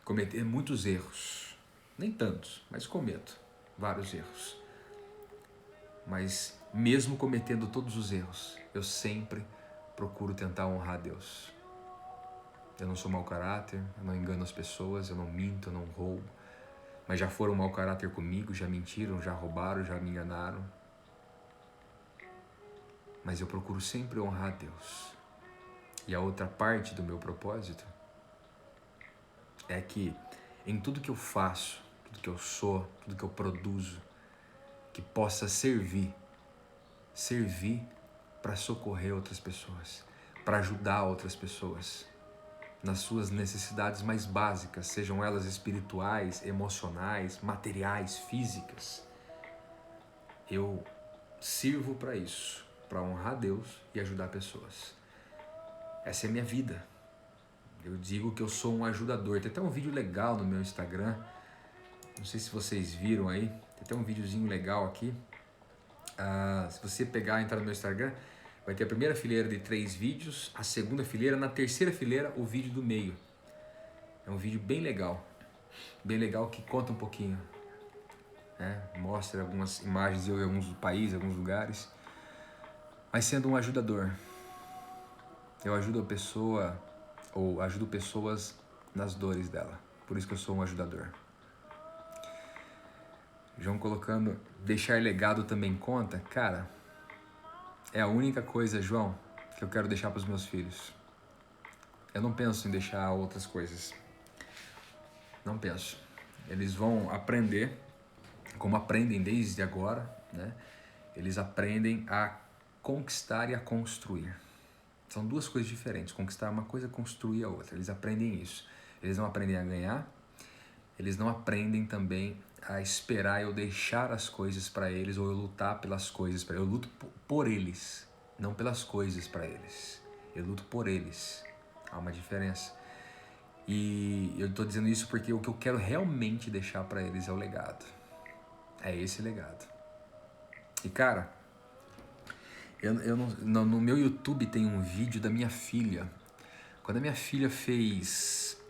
cometer muitos erros. Nem tantos, mas cometo vários erros. Mas mesmo cometendo todos os erros, eu sempre procuro tentar honrar a Deus. Eu não sou mau caráter, eu não engano as pessoas, eu não minto, eu não roubo. Mas já foram mau caráter comigo, já mentiram, já roubaram, já me enganaram. Mas eu procuro sempre honrar a Deus. E a outra parte do meu propósito é que em tudo que eu faço, tudo que eu sou, tudo que eu produzo, que possa servir para socorrer outras pessoas, para ajudar outras pessoas nas suas necessidades mais básicas, sejam elas espirituais, emocionais, materiais, físicas. Eu sirvo para isso, para honrar Deus e ajudar pessoas. Essa é a minha vida. Eu digo que eu sou um ajudador. Tem até um vídeo legal no meu Instagram, não sei se vocês viram aí, tem até um videozinho legal aqui. Se você pegar e entrar no meu Instagram, vai ter a primeira fileira de 3 vídeos, a segunda fileira, na terceira fileira o vídeo do meio. É um vídeo bem legal que conta um pouquinho, né? Mostra algumas imagens de alguns países, alguns lugares, mas sendo um ajudador. Eu ajudo a pessoa, ou ajudo pessoas nas dores dela, por isso que eu sou um ajudador. João colocando, deixar legado também conta. Cara, é a única coisa, João, que eu quero deixar para os meus filhos. Eu não penso em deixar outras coisas. Não penso. Eles vão aprender, como aprendem desde agora, né? Eles aprendem a conquistar e a construir. São duas coisas diferentes. Conquistar é uma coisa, construir a outra. Eles aprendem isso. Eles não aprendem a ganhar. Eles não aprendem também a esperar eu deixar as coisas para eles ou eu lutar pelas coisas para eles. Eu luto por eles, não pelas coisas para eles. Eu luto por eles. Há uma diferença. E eu estou dizendo isso porque o que eu quero realmente deixar para eles é o legado. É esse legado. E cara, no meu YouTube tem um vídeo da minha filha. Quando a minha filha fez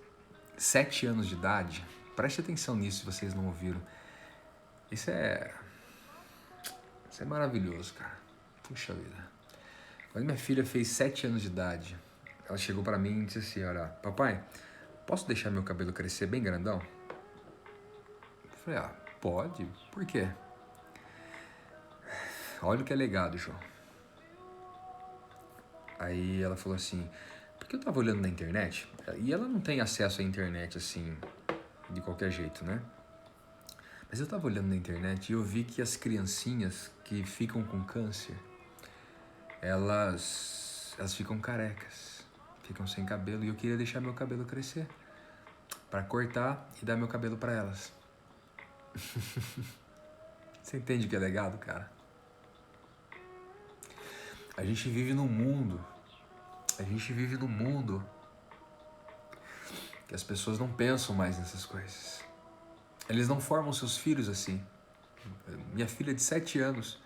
7 anos de idade, preste atenção nisso se vocês não ouviram. Isso é maravilhoso, cara. Puxa vida. Quando minha filha fez 7 anos de idade, ela chegou pra mim e disse assim, olha, papai, posso deixar meu cabelo crescer bem grandão? Eu falei, pode. Por quê? Olha o que é legado, João. Aí ela falou assim, porque eu tava olhando na internet, e ela não tem acesso à internet assim, de qualquer jeito, né? Mas eu tava olhando na internet e eu vi que as criancinhas que ficam com câncer, elas ficam carecas, ficam sem cabelo, e eu queria deixar meu cabelo crescer, para cortar e dar meu cabelo para elas. Você entende o que é legado, cara? A gente vive num mundo que as pessoas não pensam mais nessas coisas. Eles não formam seus filhos assim. Minha filha de 7 anos,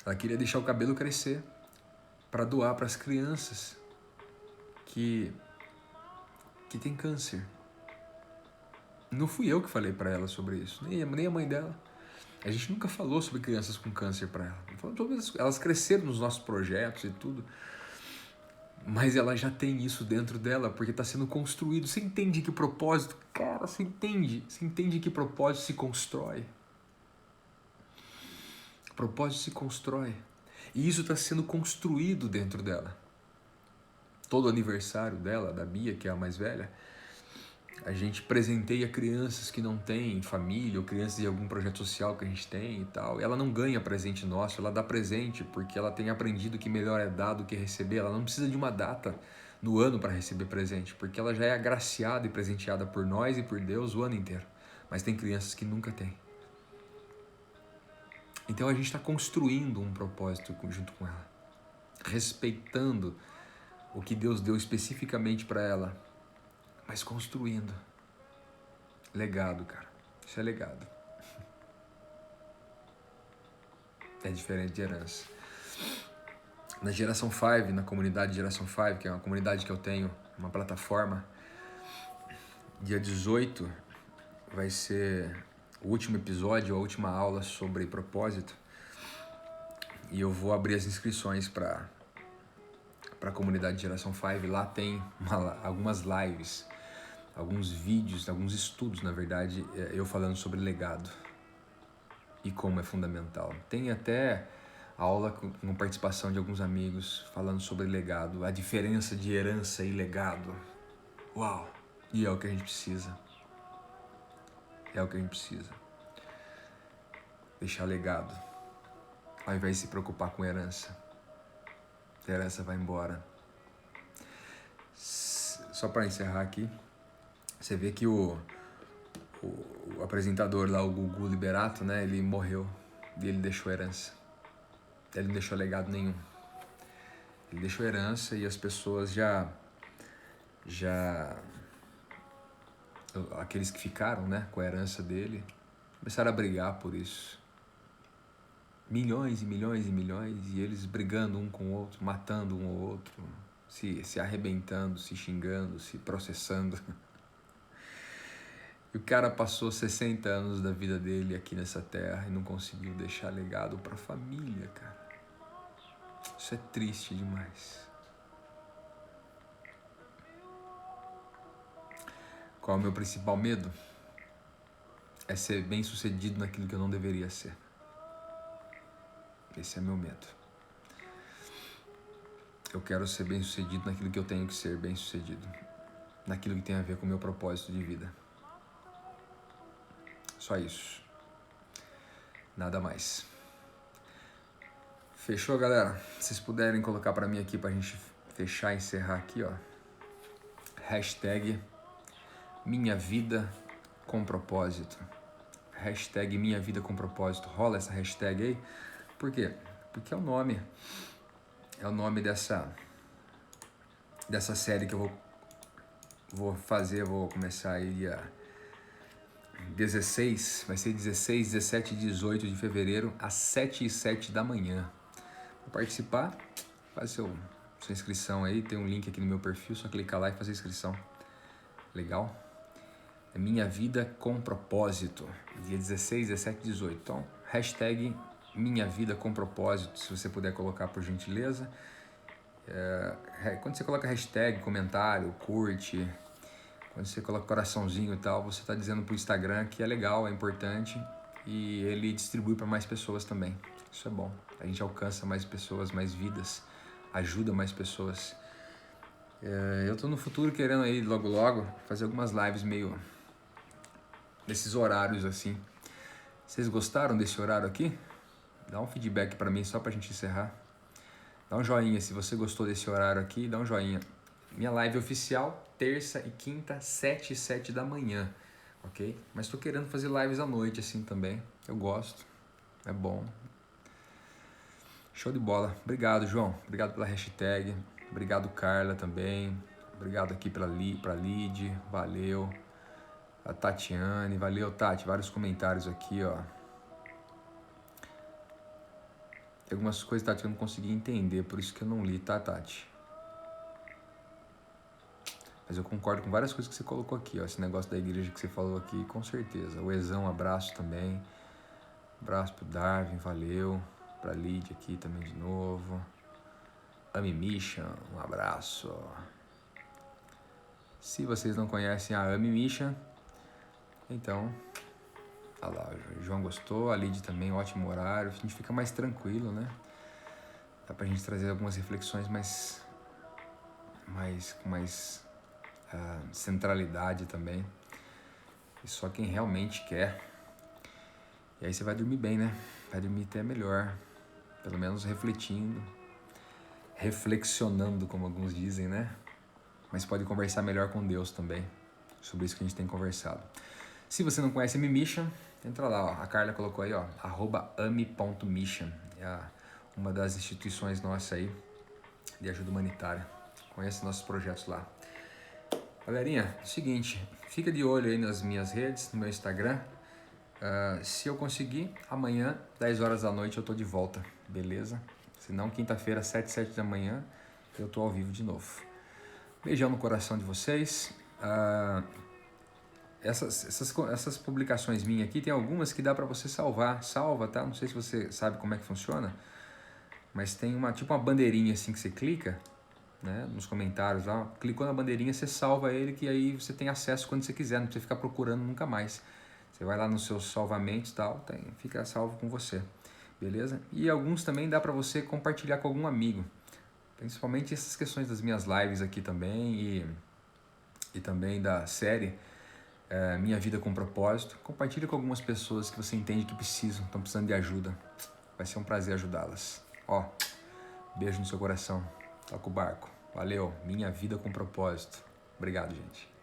ela queria deixar o cabelo crescer para doar para as crianças que tem câncer. Não fui eu que falei para ela sobre isso, nem a mãe dela. A gente nunca falou sobre crianças com câncer para ela. Elas cresceram nos nossos projetos e tudo, mas ela já tem isso dentro dela, porque está sendo construído. Você entende que propósito? Cara, você entende que propósito se constrói. O propósito se constrói. E isso está sendo construído dentro dela. Todo aniversário dela, da Bia, que é a mais velha, a gente presenteia crianças que não têm família ou crianças de algum projeto social que a gente tem e tal. Ela não ganha presente nosso, ela dá presente porque ela tem aprendido que melhor é dar do que receber. Ela não precisa de uma data no ano para receber presente, porque ela já é agraciada e presenteada por nós e por Deus o ano inteiro. Mas tem crianças que nunca têm. Então a gente está construindo um propósito junto com ela, respeitando o que Deus deu especificamente para ela, mas construindo. Legado, cara. Isso é legado. É diferente de herança. Na Geração 5, na comunidade Geração 5, que é uma comunidade que eu tenho uma plataforma. Dia 18 vai ser o último episódio, a última aula sobre propósito. E eu vou abrir as inscrições para a comunidade Geração 5. Lá tem algumas lives, alguns vídeos, alguns estudos, na verdade, eu falando sobre legado e como é fundamental. Tem até aula com participação de alguns amigos falando sobre legado, a diferença de herança e legado. Uau! E é o que a gente precisa. É o que a gente precisa. Deixar legado, ao invés de se preocupar com herança. A herança vai embora. Só para encerrar aqui, você vê que o apresentador lá, o Gugu Liberato, né, ele morreu e ele deixou herança. Ele não deixou legado nenhum. Ele deixou herança e as pessoas já aqueles que ficaram, né, com a herança dele, começaram a brigar por isso. Milhões e milhões e milhões, e eles brigando um com o outro, matando um ao outro, se arrebentando, se xingando, se processando. E o cara passou 60 anos da vida dele aqui nessa terra e não conseguiu deixar legado para a família, cara. Isso é triste demais. Qual é o meu principal medo? É ser bem sucedido naquilo que eu não deveria ser. Esse é meu medo. Eu quero ser bem sucedido naquilo que eu tenho que ser bem sucedido. Naquilo que tem a ver com o meu propósito de vida. Só isso. Nada mais. Fechou, galera? Se vocês puderem colocar pra mim aqui pra gente fechar e encerrar aqui, ó. Hashtag minha vida com propósito. Hashtag minha vida com propósito. Rola essa hashtag aí. Por quê? Porque é o nome dessa série que eu vou fazer. Vou começar aí a 16, vai ser 16, 17 e 18 de fevereiro, às 7h07 da manhã. Para participar, faz sua inscrição aí, tem um link aqui no meu perfil, só clicar lá e fazer inscrição. Legal? É Minha Vida com Propósito, dia 16, 17 e 18. Então, hashtag Minha Vida com Propósito, se você puder colocar por gentileza. Quando você coloca hashtag, comentário, curte, quando você coloca coraçãozinho e tal, você está dizendo para o Instagram que é legal, é importante e ele distribui para mais pessoas também. Isso é bom. A gente alcança mais pessoas, mais vidas, ajuda mais pessoas. Eu tô no futuro querendo aí logo fazer algumas lives meio nesses horários assim. Vocês gostaram desse horário aqui? Dá um feedback para mim só pra gente encerrar. Dá um joinha se você gostou desse horário aqui, dá um joinha. Minha live oficial, terça e quinta, 7 e 7 da manhã, ok? Mas tô querendo fazer lives à noite assim também, eu gosto, é bom. Show de bola. Obrigado, João. Obrigado pela hashtag. Obrigado, Carla, também. Obrigado aqui pra Lid. Valeu. A Tatiane. Valeu, Tati. Vários comentários aqui, ó. Tem algumas coisas, Tati, que eu não consegui entender, por isso que eu não li, tá, Tati? Mas eu concordo com várias coisas que você colocou aqui, ó. Esse negócio da igreja que você falou aqui, com certeza. O Ezão, abraço também. Abraço pro Darwin, valeu. Pra Lid aqui também de novo. Ami Mission, um abraço. Se vocês não conhecem a Ami Mission, então, olha lá, o João gostou, a Lid também, ótimo horário. A gente fica mais tranquilo, né? Dá pra gente trazer algumas reflexões com mais centralidade também. E só quem realmente quer. E aí você vai dormir bem, né? Vai dormir até melhor. Pelo menos refletindo. Reflexionando, como alguns dizem, né? Mas pode conversar melhor com Deus também. Sobre isso que a gente tem conversado. Se você não conhece a Ami Mission, entra lá, ó. A Carla colocou aí, ó. @ami.mission. É uma das instituições nossas aí de ajuda humanitária. Conheça nossos projetos lá. Galerinha, é o seguinte, fica de olho aí nas minhas redes, no meu Instagram. Se eu conseguir, amanhã, 10 horas da noite, eu tô de volta, beleza? Se não, quinta-feira, 7 da manhã, eu tô ao vivo de novo. Beijão no coração de vocês. Essas publicações minhas aqui, tem algumas que dá para você salvar. Salva, tá? Não sei se você sabe como é que funciona, mas tem tipo uma bandeirinha assim que você clica, né, nos comentários lá. Clicou na bandeirinha, você salva ele, que aí você tem acesso quando você quiser, não precisa ficar procurando nunca mais. Você vai lá nos seus salvamentos e tal, fica salvo com você, beleza? E alguns também dá para você compartilhar com algum amigo, principalmente essas questões das minhas lives aqui também e também da série Minha Vida com Propósito. Compartilhe com algumas pessoas que você entende que precisam, estão precisando de ajuda. Vai ser um prazer ajudá-las. Ó, beijo no seu coração. Toca o barco. Valeu. Minha Vida com Propósito. Obrigado, gente.